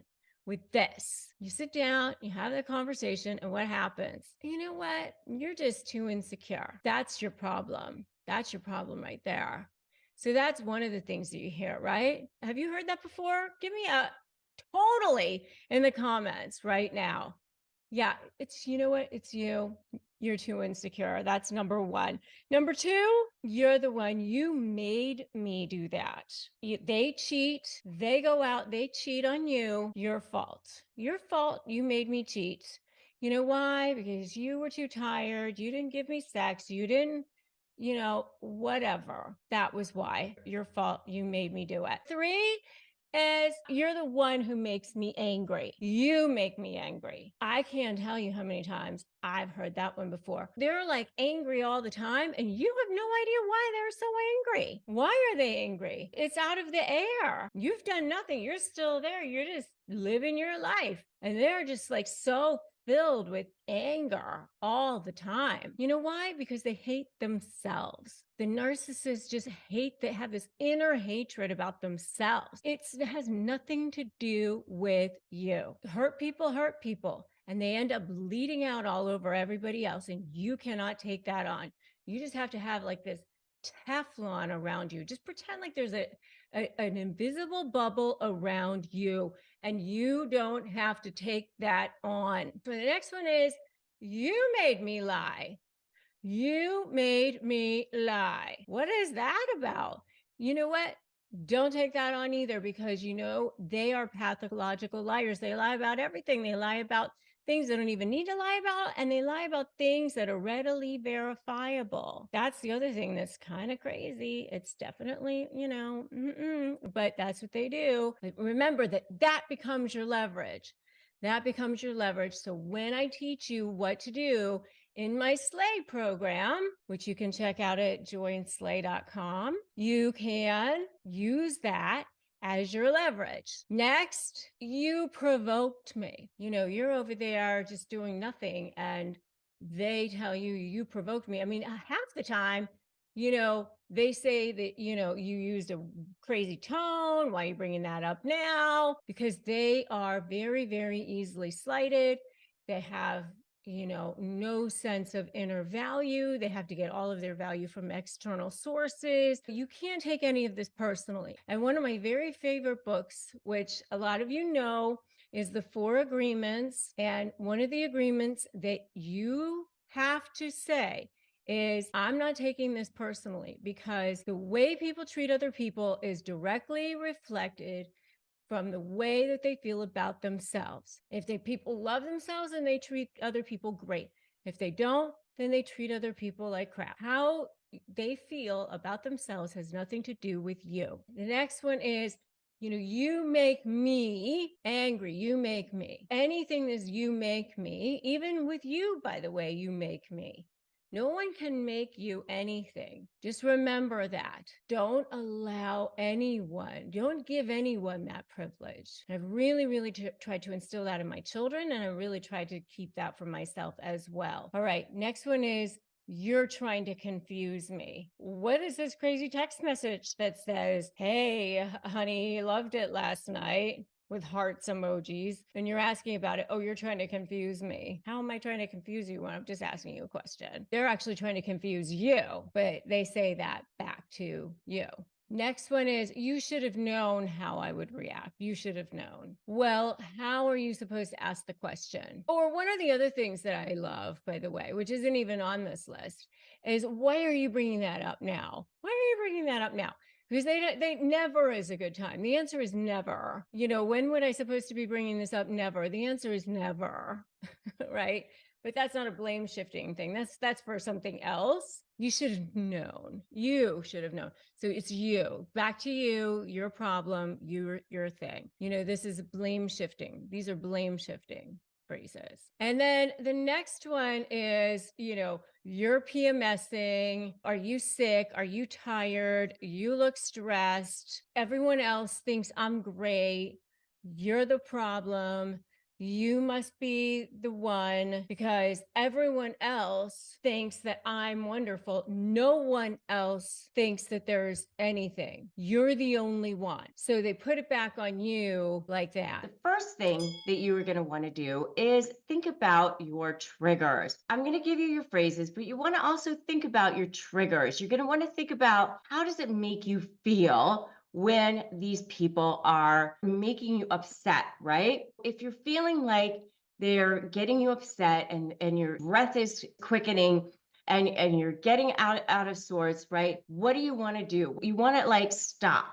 with this. You sit down, you have the conversation, and what happens? You know what? You're just too insecure. That's your problem. That's your problem right there. So that's one of the things that you hear, right? Have you heard that before? Give me a totally in the comments right now. Yeah, it's, you know what? It's you. You're too insecure. That's number one. Number two, you're the one. You made me do that. They cheat. They go out. They cheat on you. Your fault. Your fault. You made me cheat. You know why? Because you were too tired. You didn't give me sex. You didn't, whatever. That was why. Your fault. You made me do it. Three, is you're the one who makes me angry. You make me angry. I can't tell you how many times I've heard that one before. They're like angry all the time and you have no idea why they're so angry. Why are they angry? It's out of the air. You've done nothing. You're still there. You're just living your life. And they're just like so filled with anger all the time. You know why? Because they hate themselves. The narcissists just hate, they have this inner hatred about themselves. It has nothing to do with you. Hurt people, and they end up bleeding out all over everybody else. And you cannot take that on. You just have to have like this Teflon around you. Just pretend like there's an invisible bubble around you and you don't have to take that on. So the next one is, you made me lie. You made me lie. What is that about? You know what? Don't take that on either, because they are pathological liars. They lie about everything. They lie about things they don't even need to lie about, and they lie about things that are readily verifiable. That's the other thing that's kind of crazy. It's definitely, but that's what they do. But remember that becomes your leverage. That becomes your leverage. So when I teach you what to do in my Slay program, which you can check out at joinslay.com, you can use that as your leverage. Next, you provoked me. You're over there just doing nothing, and they tell you provoked me. I mean, half the time, they say that, you used a crazy tone. Why are you bringing that up now? Because they are very, very easily slighted. They have no sense of inner value. They have to get all of their value from external sources. You can't take any of this personally. And one of my very favorite books, which a lot of you know, is The 4 Agreements. And one of the agreements that you have to say is, I'm not taking this personally, because the way people treat other people is directly reflected from the way that they feel about themselves. If people love themselves and they treat other people great. If they don't, then they treat other people like crap. How they feel about themselves has nothing to do with you. The next one is, you make me angry. You make me. Anything is you make me. Even with you, by the way, you make me. No one can make you anything. Just remember that. Don't allow anyone, don't give anyone that privilege. I've really, really tried to instill that in my children, and I really tried to keep that for myself as well. All right, next one is, you're trying to confuse me. What is this crazy text message that says, hey, honey, loved it last night, with hearts emojis, and you're asking about it? Oh, you're trying to confuse me. How am I trying to confuse you when I'm just asking you a question? They're actually trying to confuse you, but they say that back to you. Next one is, you should have known how I would react. You should have known. Well, how are you supposed to ask the question? Or one of the other things that I love, by the way, which isn't even on this list, is, why are you bringing that up now? Why are you bringing that up now? Because they never is a good time. The answer is never. When would I supposed to be bringing this up? Never. The answer is never, right? But that's not a blame shifting thing. That's for something else. You should have known. You should have known. So it's you. Back to you. Your problem. Your thing. This is blame shifting. These are blame shifting phrases. And then the next one is, you're PMSing. Are you sick? Are you tired? You look stressed. Everyone else thinks I'm great. You're the problem. You must be the one, because everyone else thinks that I'm wonderful. No one else thinks that there's anything. You're the only one. So they put it back on you like that. The first thing that you are going to want to do is think about your triggers. I'm going to give you your phrases, but you want to also think about your triggers. You're going to want to think about, how does it make you feel when these people are making you upset, right? If you're feeling like they're getting you upset, and your breath is quickening, and you're getting out of sorts, right? What do you want to do? You want to stop.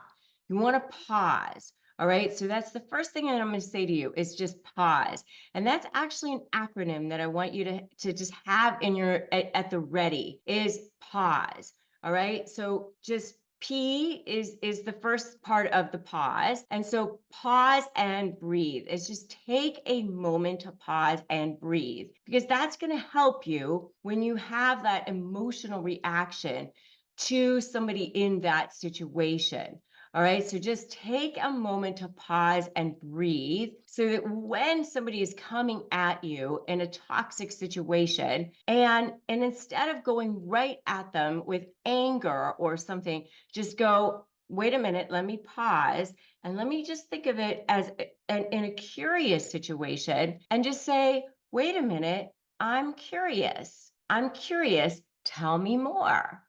You want to pause. All right. So that's the first thing that I'm going to say to you, is just pause. And that's actually an acronym that I want you to just have in at the ready, is pause. All right. So just P is the first part of the pause. And so pause and breathe. It's just take a moment to pause and breathe, because that's going to help you when you have that emotional reaction to somebody in that situation. All right, so just take a moment to pause and breathe, so that when somebody is coming at you in a toxic situation, and instead of going right at them with anger or something, just go, wait a minute, let me pause, and let me just think of it as in a curious situation, and just say, wait a minute, I'm curious. I'm curious. Tell me more.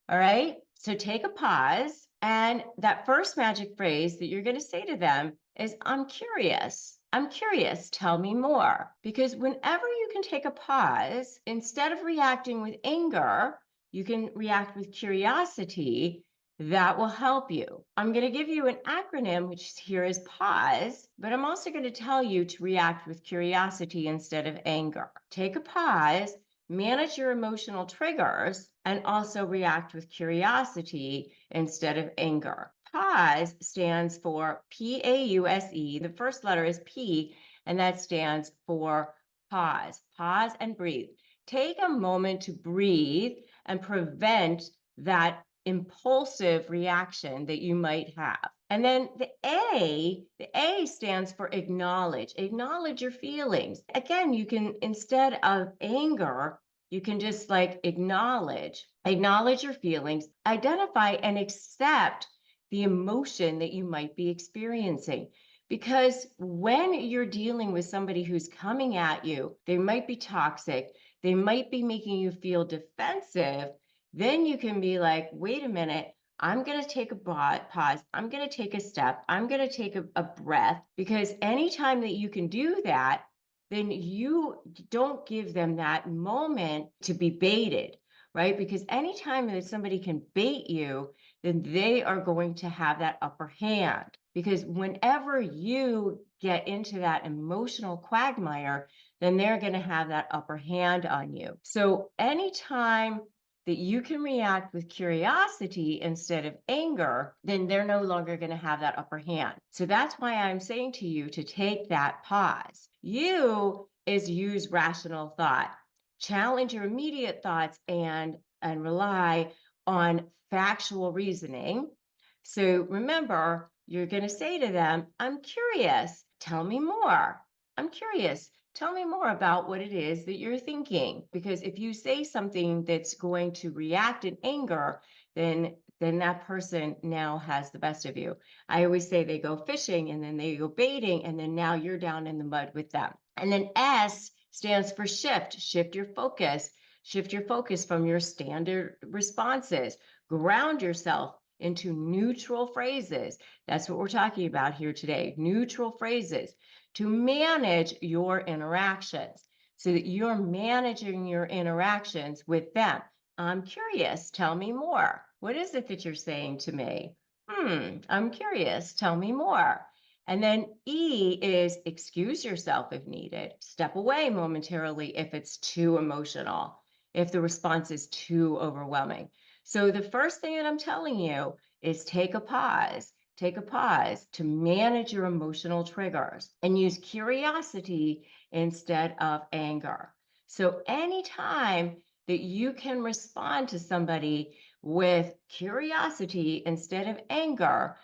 All right, so take a pause. And that first magic phrase that you're going to say to them is, I'm curious. I'm curious. Tell me more. Because whenever you can take a pause, instead of reacting with anger, you can react with curiosity. that will help you. I'm going to give you an acronym, which here is pause, but I'm also going to tell you to react with curiosity instead of anger. Take a pause, manage your emotional triggers, and also react with curiosity instead of anger. Pause stands for PAUSE. The first letter is P, and that stands for pause. Pause and breathe. Take a moment to breathe and prevent that impulsive reaction that you might have. And then the A stands for acknowledge. Acknowledge your feelings. Again, you can, instead of anger, you can just like acknowledge your feelings, identify and accept the emotion that you might be experiencing. Because when you're dealing with somebody who's coming at you, they might be toxic, they might be making you feel defensive. Then you can be like, wait a minute, I'm going to take a pause. I'm going to take a step. I'm going to take a breath, because anytime that you can do that, then you don't give them that moment to be baited, right? Because anytime that somebody can bait you, then they are going to have that upper hand. Because whenever you get into that emotional quagmire, then they're going to have that upper hand on you. So anytime that you can react with curiosity instead of anger, then they're no longer going to have that upper hand. So that's why I'm saying to you to take that pause. You is use rational thought. Challenge your immediate thoughts and rely on factual reasoning. So remember, you're going to say to them, I'm curious, tell me more. I'm curious. Tell me more about what it is that you're thinking. Because if you say something that's going to react in anger, then that person now has the best of you. I always say they go fishing and then they go baiting, and then now you're down in the mud with them. And then S stands for shift. Shift your focus. Shift your focus from your standard responses. Ground yourself into neutral phrases. That's what we're talking about here today. Neutral phrases to manage your interactions, so that you're managing your interactions with them. I'm curious, tell me more. What is it that you're saying to me? I'm curious, tell me more. And then E is excuse yourself if needed. Step away momentarily if it's too emotional, if the response is too overwhelming. So the first thing that I'm telling you is take a pause. Take a pause to manage your emotional triggers and use curiosity instead of anger. So anytime that you can respond to somebody with curiosity instead of anger,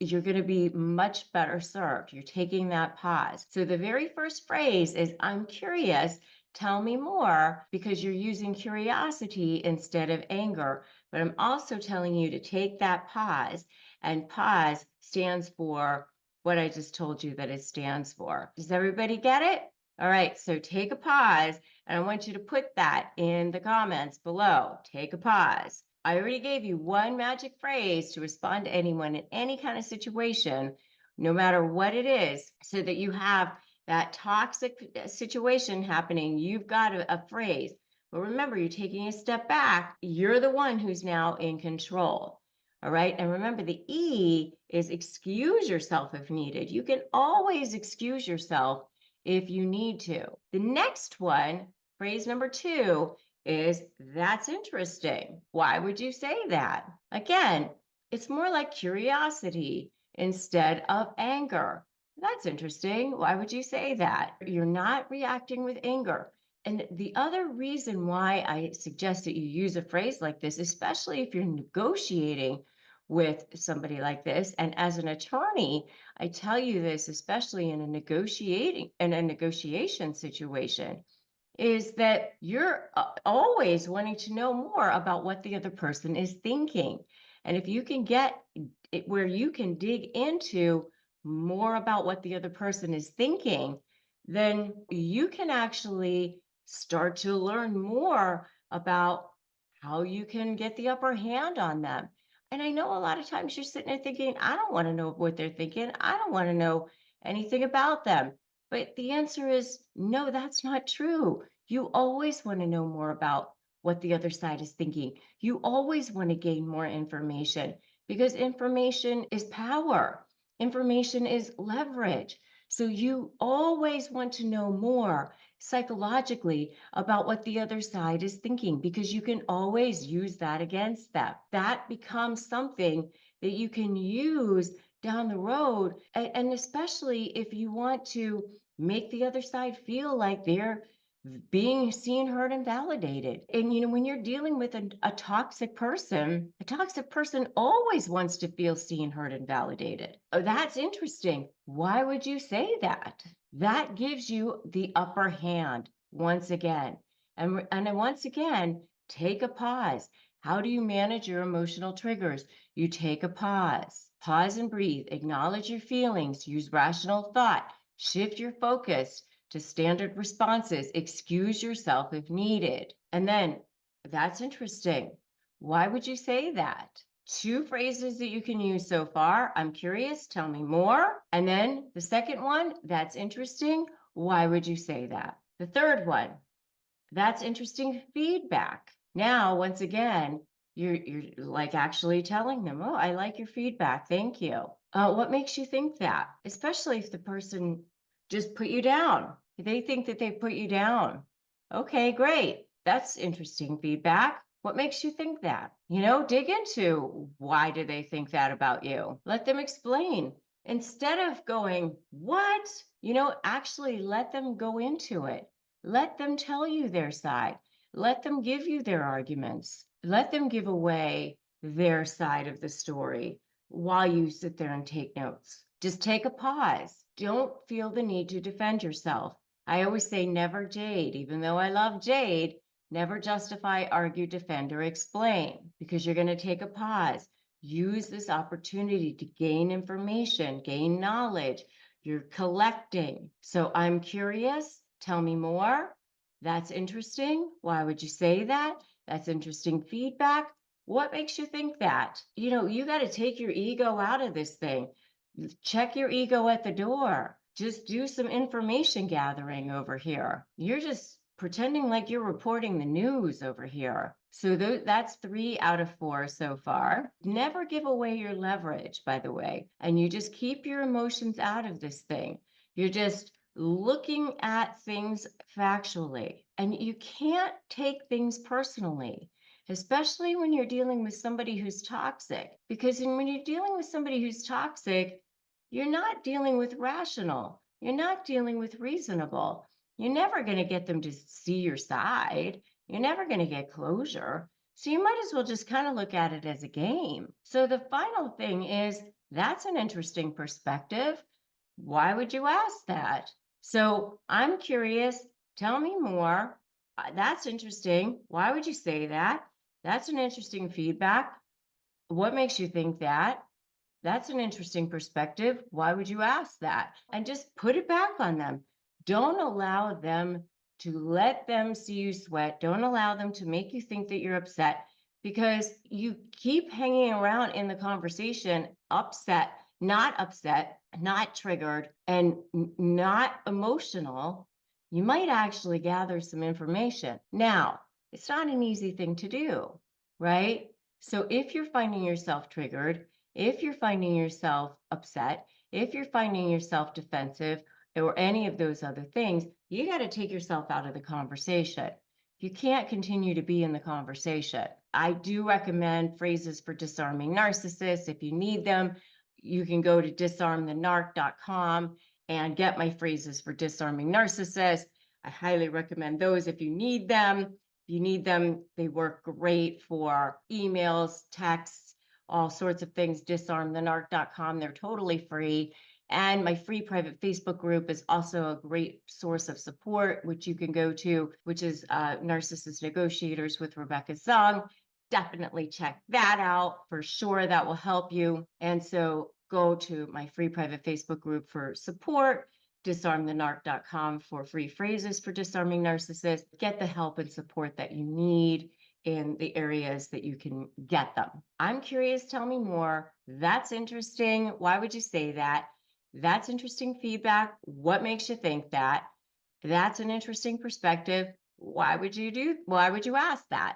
you're going to be much better served. You're taking that pause. So the very first phrase is, I'm curious, tell me more, because you're using curiosity instead of anger. But I'm also telling you to take that pause, and pause stands for what I just told you that it stands for. Does everybody get it? All right, so take a pause, and I want you to put that in the comments below. Take a pause. I already gave you one magic phrase to respond to anyone in any kind of situation, no matter what it is, so that you have that toxic situation happening. You've got a phrase. But remember, you're taking a step back. You're the one who's now in control. All right. And remember, the E is excuse yourself if needed. You can always excuse yourself if you need to. The next one, phrase number 2, is that's interesting. Why would you say that? Again, it's more like curiosity instead of anger. That's interesting. Why would you say that? You're not reacting with anger. And the other reason why I suggest that you use a phrase like this, especially if you're negotiating with somebody like this, and as an attorney, I tell you this, especially in a negotiation situation, is that you're always wanting to know more about what the other person is thinking. And if you can get it where you can dig into more about what the other person is thinking, then you can actually start to learn more about how you can get the upper hand on them. And I know a lot of times you're sitting there thinking, I don't want to know what they're thinking. I don't want to know anything about them. But the answer is no, that's not true. You always want to know more about what the other side is thinking. You always want to gain more information. because information is power. Information is leverage. So you always want to know more psychologically about what the other side is thinking, because you can always use that against them. That becomes something that you can use down the road. And especially if you want to make the other side feel like they're being seen, heard, and validated. And when you're dealing with a toxic person always wants to feel seen, heard, and validated. Oh, that's interesting. Why would you say that? That gives you the upper hand once again. And then once again, take a pause. How do you manage your emotional triggers? You take a pause and breathe, acknowledge your feelings, use rational thought, shift your focus to standard responses, excuse yourself if needed. And then, that's interesting. Why would you say that? 2 phrases that you can use so far. I'm curious, tell me more. And then the second one, that's interesting. Why would you say that? The third one, that's interesting feedback. Now, once again, you're like actually telling them, oh, I like your feedback. Thank you. What makes you think that? Especially if the person just put you down. They think that they put you down. Okay, great. That's interesting feedback. What makes you think that? Dig into why do they think that about you? Let them explain. Instead of going, what? Actually let them go into it. Let them tell you their side. Let them give you their arguments. Let them give away their side of the story while you sit there and take notes. Just take a pause. Don't feel the need to defend yourself. I always say never jade, even though I love jade. Never justify, argue, defend, or explain, because you're going to take a pause. Use this opportunity to gain information, gain knowledge. You're collecting. So I'm curious. Tell me more. That's interesting. Why would you say that? That's interesting feedback. What makes you think that? You got to take your ego out of this thing. Check your ego at the door. Just do some information gathering over here. You're just pretending like you're reporting the news over here. So that's 3 out of 4 so far. Never give away your leverage, by the way. And you just keep your emotions out of this thing. You're just looking at things factually. And you can't take things personally, especially when you're dealing with somebody who's toxic. Because when you're dealing with somebody who's toxic, you're not dealing with rational. You're not dealing with reasonable. You're never going to get them to see your side. You're never going to get closure. So you might as well just kind of look at it as a game. So the final thing is, that's an interesting perspective. Why would you ask that? So I'm curious. Tell me more. That's interesting. Why would you say that? That's an interesting feedback. What makes you think that? That's an interesting perspective. Why would you ask that? And just put it back on them. Don't allow them to let them see you sweat. Don't allow them to make you think that you're upset, because you keep hanging around in the conversation, upset, not triggered, and not emotional. You might actually gather some information. Now, it's not an easy thing to do, right? So if you're finding yourself triggered, if you're finding yourself upset, if you're finding yourself defensive, or any of those other things, you got to take yourself out of the conversation. You can't continue to be in the conversation. I do recommend phrases for disarming narcissists. If you need them, you can go to disarmthenarc.com and get my phrases for disarming narcissists. I highly recommend those if you need them. If you need them, they work great for emails, texts, all sorts of things. Disarmthenarc.com. They're totally free. And my free private Facebook group is also a great source of support, which you can go to, which is Narcissist Negotiators with Rebecca Zung. Definitely check that out for sure. That will help you. And so go to my free private Facebook group for support, disarmthenarc.com for free phrases for disarming narcissists. Get the help and support that you need in the areas that you can get them. I'm curious, tell me more. That's interesting. Why would you say that? That's interesting feedback. What makes you think that? That's an interesting perspective. Why would you ask that?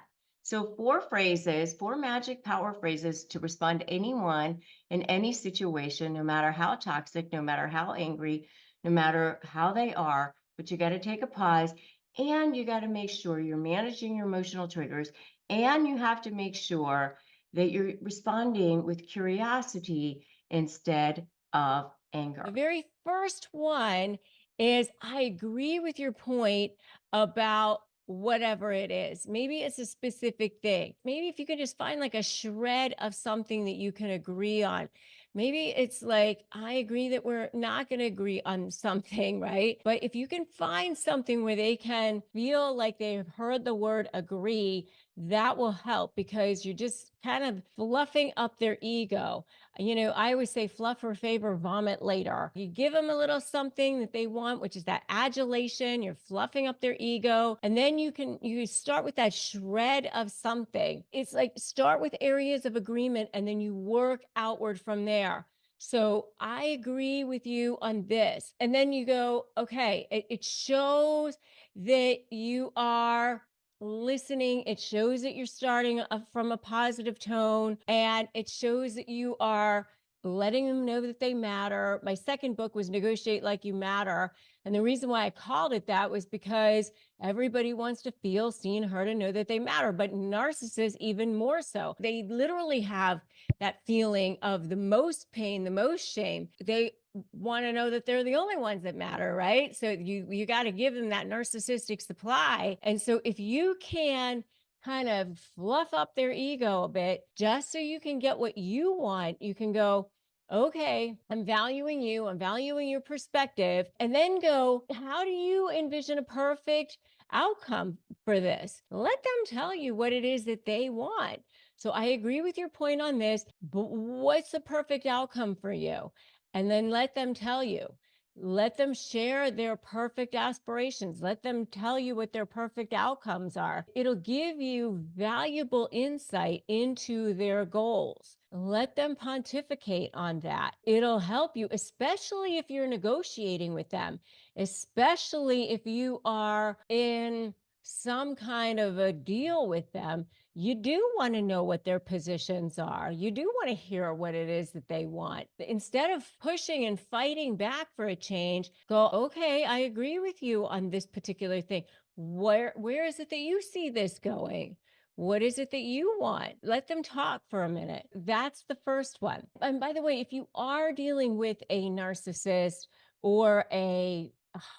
So, four magic power phrases to respond to anyone in any situation, no matter how toxic, no matter how angry, no matter how they are. But you got to take a pause and you got to make sure you're managing your emotional triggers. And you have to make sure that you're responding with curiosity instead of The anger. very first one is I agree with your point about whatever it is. Maybe it's a specific thing. Maybe if you can just find like a shred of something that you can agree on. Maybe it's like, I agree that we're not going to agree on something, right? But if you can find something where they can feel like they've heard the word agree, that will help because you're just kind of fluffing up their ego. I always say fluff or favor, vomit later. You give them a little something that they want, which is that adulation. You're fluffing up their ego. And then you start with that shred of something. It's like start with areas of agreement and then you work outward from there. So I agree with you on this. And then you go, okay, it shows that you are listening. It shows that you're starting from a positive tone, and it shows that you are letting them know that they matter. My second book was Negotiate Like You Matter. And the reason why I called it that was because everybody wants to feel seen, heard, and know that they matter. But narcissists, even more so, they literally have that feeling of the most pain, the most shame. They want to know that they're the only ones that matter, right? So you got to give them that narcissistic supply. And so if you can kind of fluff up their ego a bit just so you can get what you want, you can go, okay, I'm valuing you, I'm valuing your perspective, and then go, how do you envision a perfect outcome for this? Let them tell you what it is that they want. So I agree with your point on this, but what's the perfect outcome for you? And then let them tell you. Let them share their perfect aspirations. Let them tell you what their perfect outcomes are. It'll give you valuable insight into their goals. Let them pontificate on that. It'll help you, especially if you're negotiating with them, especially if you are in some kind of a deal with them. You do want to know what their positions are. You do want to hear what it is that they want. Instead of pushing and fighting back for a change, go, okay, I agree with you on this particular thing. Where is it that you see this going? What is it that you want? Let them talk for a minute. That's the first one. And by the way, if you are dealing with a narcissist or a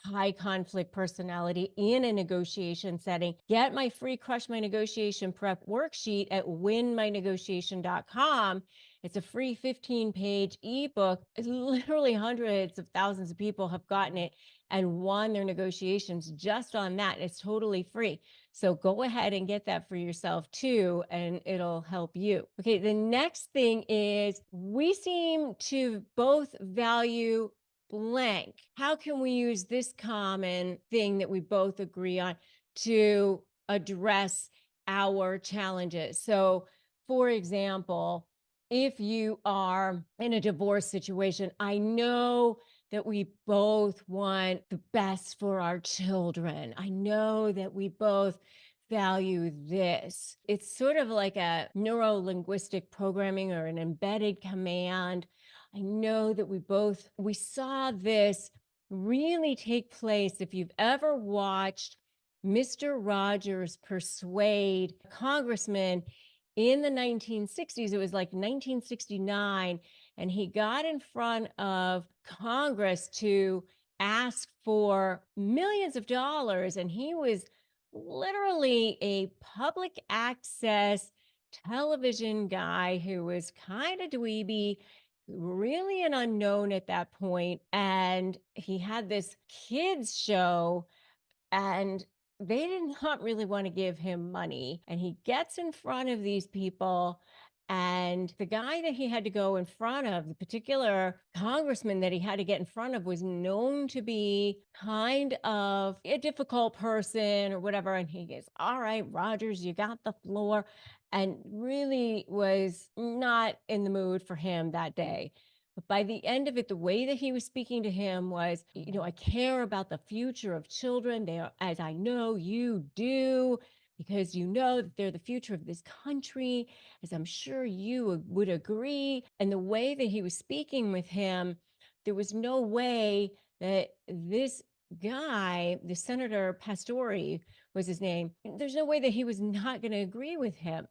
high conflict personality in a negotiation setting, get my free Crush My Negotiation Prep worksheet at winmynegotiation.com. It's a free 15-page ebook. Literally hundreds of thousands of people have gotten it and won their negotiations just on that. It's totally free. So go ahead and get that for yourself too, and it'll help you. Okay, the next thing is we seem to both value blank. How can we use this common thing that we both agree on to address our challenges? So, for example, if you are in a divorce situation, I know that we both want the best for our children. I know that we both value this. It's sort of like a neuro-linguistic programming or an embedded command. I know that we saw this really take place. If you've ever watched Mr. Rogers persuade a congressman in the 1960s, it was like 1969, and he got in front of Congress to ask for millions of dollars, and he was literally a public access television guy who was kind of dweeby, really an unknown at that point. And he had this kids show, and they did not really want to give him money. And he gets in front of these people. And the guy that he had to go in front of, the particular congressman that he had to get in front of, was known to be kind of a difficult person or whatever. And he goes, all right, Rogers, you got the floor. And really was not in the mood for him that day. But by the end of it, the way that he was speaking to him was, I care about the future of children there, as I know you do. because you know that they're the future of this country, as I'm sure you would agree. And the way that he was speaking with him, there was no way that this guy, the Senator Pastori was his name, there's no way that he was not going to agree with him.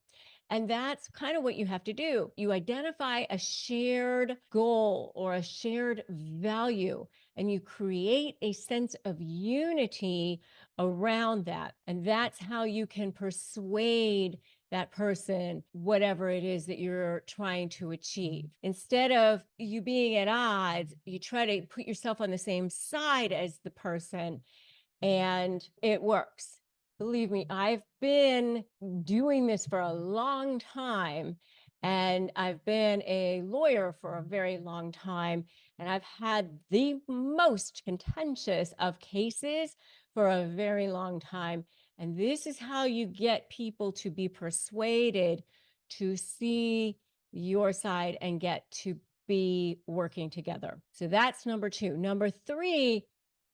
And that's kind of what you have to do. You identify a shared goal or a shared value, and you create a sense of unity around that. And that's how you can persuade that person, whatever it is that you're trying to achieve. Instead of you being at odds, you try to put yourself on the same side as the person, and it works. Believe me, I've been doing this for a long time, and I've been a lawyer for a very long time, and I've had the most contentious of cases for a very long time. And this is how you get people to be persuaded to see your side and get to be working together. So that's number two. Number three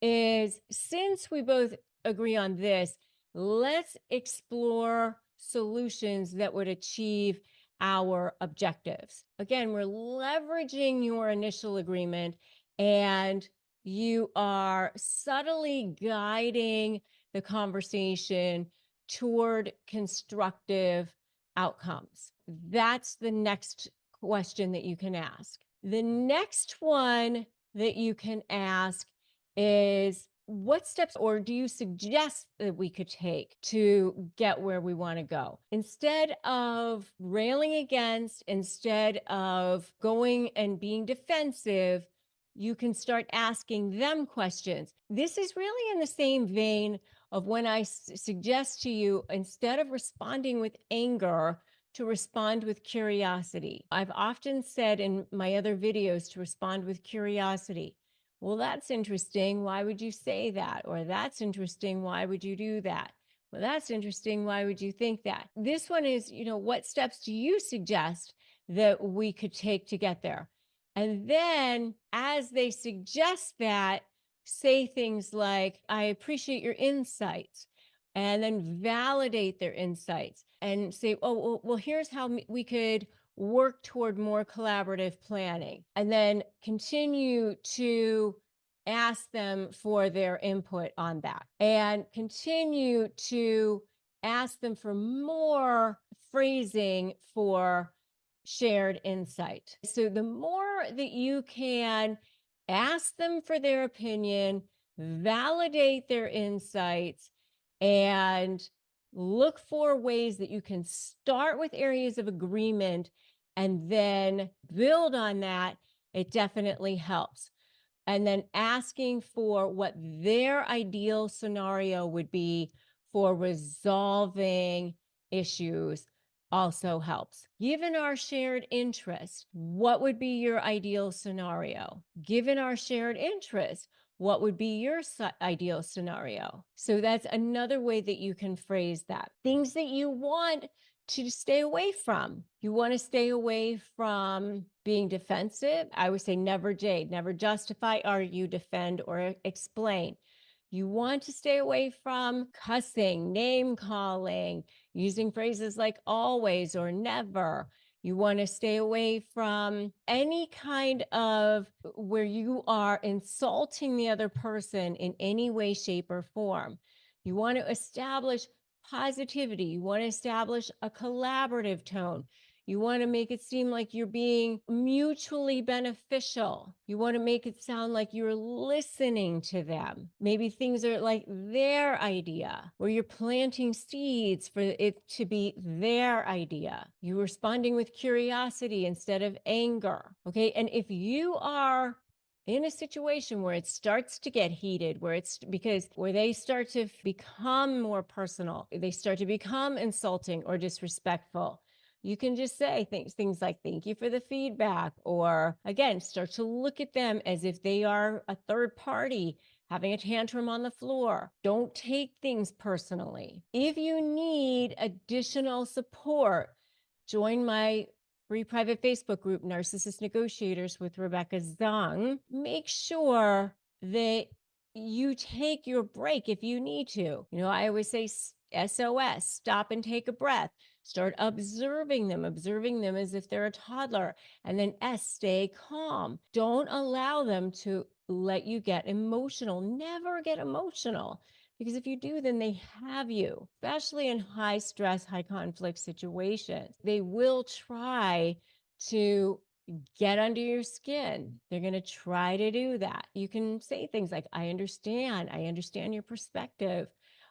is, since we both agree on this, let's explore solutions that would achieve our objectives. Again, we're leveraging your initial agreement, and you are subtly guiding the conversation toward constructive outcomes. That's the next question that you can ask. The next one that you can ask is, what steps or do you suggest that we could take to get where we want to go? Instead of railing against, instead of going and being defensive, you can start asking them questions. This is really in the same vein of when I suggest to you, instead of responding with anger, to respond with curiosity. I've often said in my other videos to respond with curiosity. Well, that's interesting. Why would you say that? Or that's interesting. Why would you do that? Well, that's interesting. Why would you think that? This one is, what steps do you suggest that we could take to get there? And then as they suggest that, say things like, I appreciate your insights, and then validate their insights and say, oh, well, here's how we could work toward more collaborative planning, and then continue to ask them for their input on that, and continue to ask them for more phrasing for shared insight. So the more that you can ask them for their opinion, validate their insights, and look for ways that you can start with areas of agreement and then build on that, it definitely helps. And then asking for what their ideal scenario would be for resolving issues also helps. Given our shared interest, what would be your ideal scenario? Given our shared interest, what would be your ideal scenario? So that's another way that you can phrase that. Things that you want to stay away from. You want to stay away from being defensive. I would say never jade, never justify, argue, defend, or explain. You want to stay away from cussing, name calling, using phrases like always or never. You want to stay away from any kind of where you are insulting the other person in any way, shape, or form. You want to establish positivity. You want to establish a collaborative tone. You want to make it seem like you're being mutually beneficial. You want to make it sound like you're listening to them. Maybe things are like their idea, or you're planting seeds for it to be their idea. You're responding with curiosity instead of anger. Okay. And if you are in a situation where it starts to get heated, where they start to become more personal, they start to become insulting or disrespectful, you can just say things like, thank you for the feedback, or again, start to look at them as if they are a third party having a tantrum on the floor. Don't take things personally. If you need additional support, join my free private Facebook group, Narcissist Negotiators with Rebecca Zung. Make sure that you take your break if you need to. I always say, SOS, stop and take a breath. Start observing them as if they're a toddler. And then S, stay calm. Don't allow them to let you get emotional. Never get emotional. Because if you do, then they have you, especially in high stress, high conflict situations. They will try to get under your skin. They're going to try to do that. You can say things like, I understand your perspective.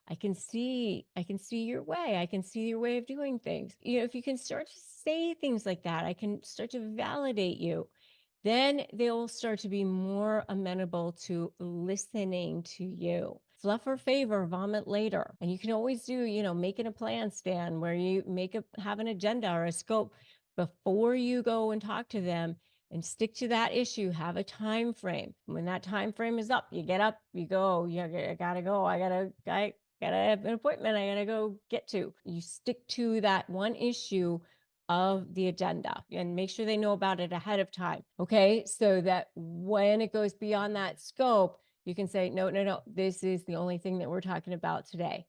I can see your way. I can see your way of doing things. If you can start to say things like that, I can start to validate you. Then they'll start to be more amenable to listening to you. Fluff or favor, vomit later. And you can always do, making a plan, Stan, where you have an agenda or a scope before you go and talk to them, and stick to that issue. Have a time frame. When that time frame is up, you get up, you go. I gotta go. I gotta have an appointment I gotta go get to. You stick to that one issue of the agenda and make sure they know about it ahead of time. Okay. So that when it goes beyond that scope, you can say, no, this is the only thing that we're talking about today.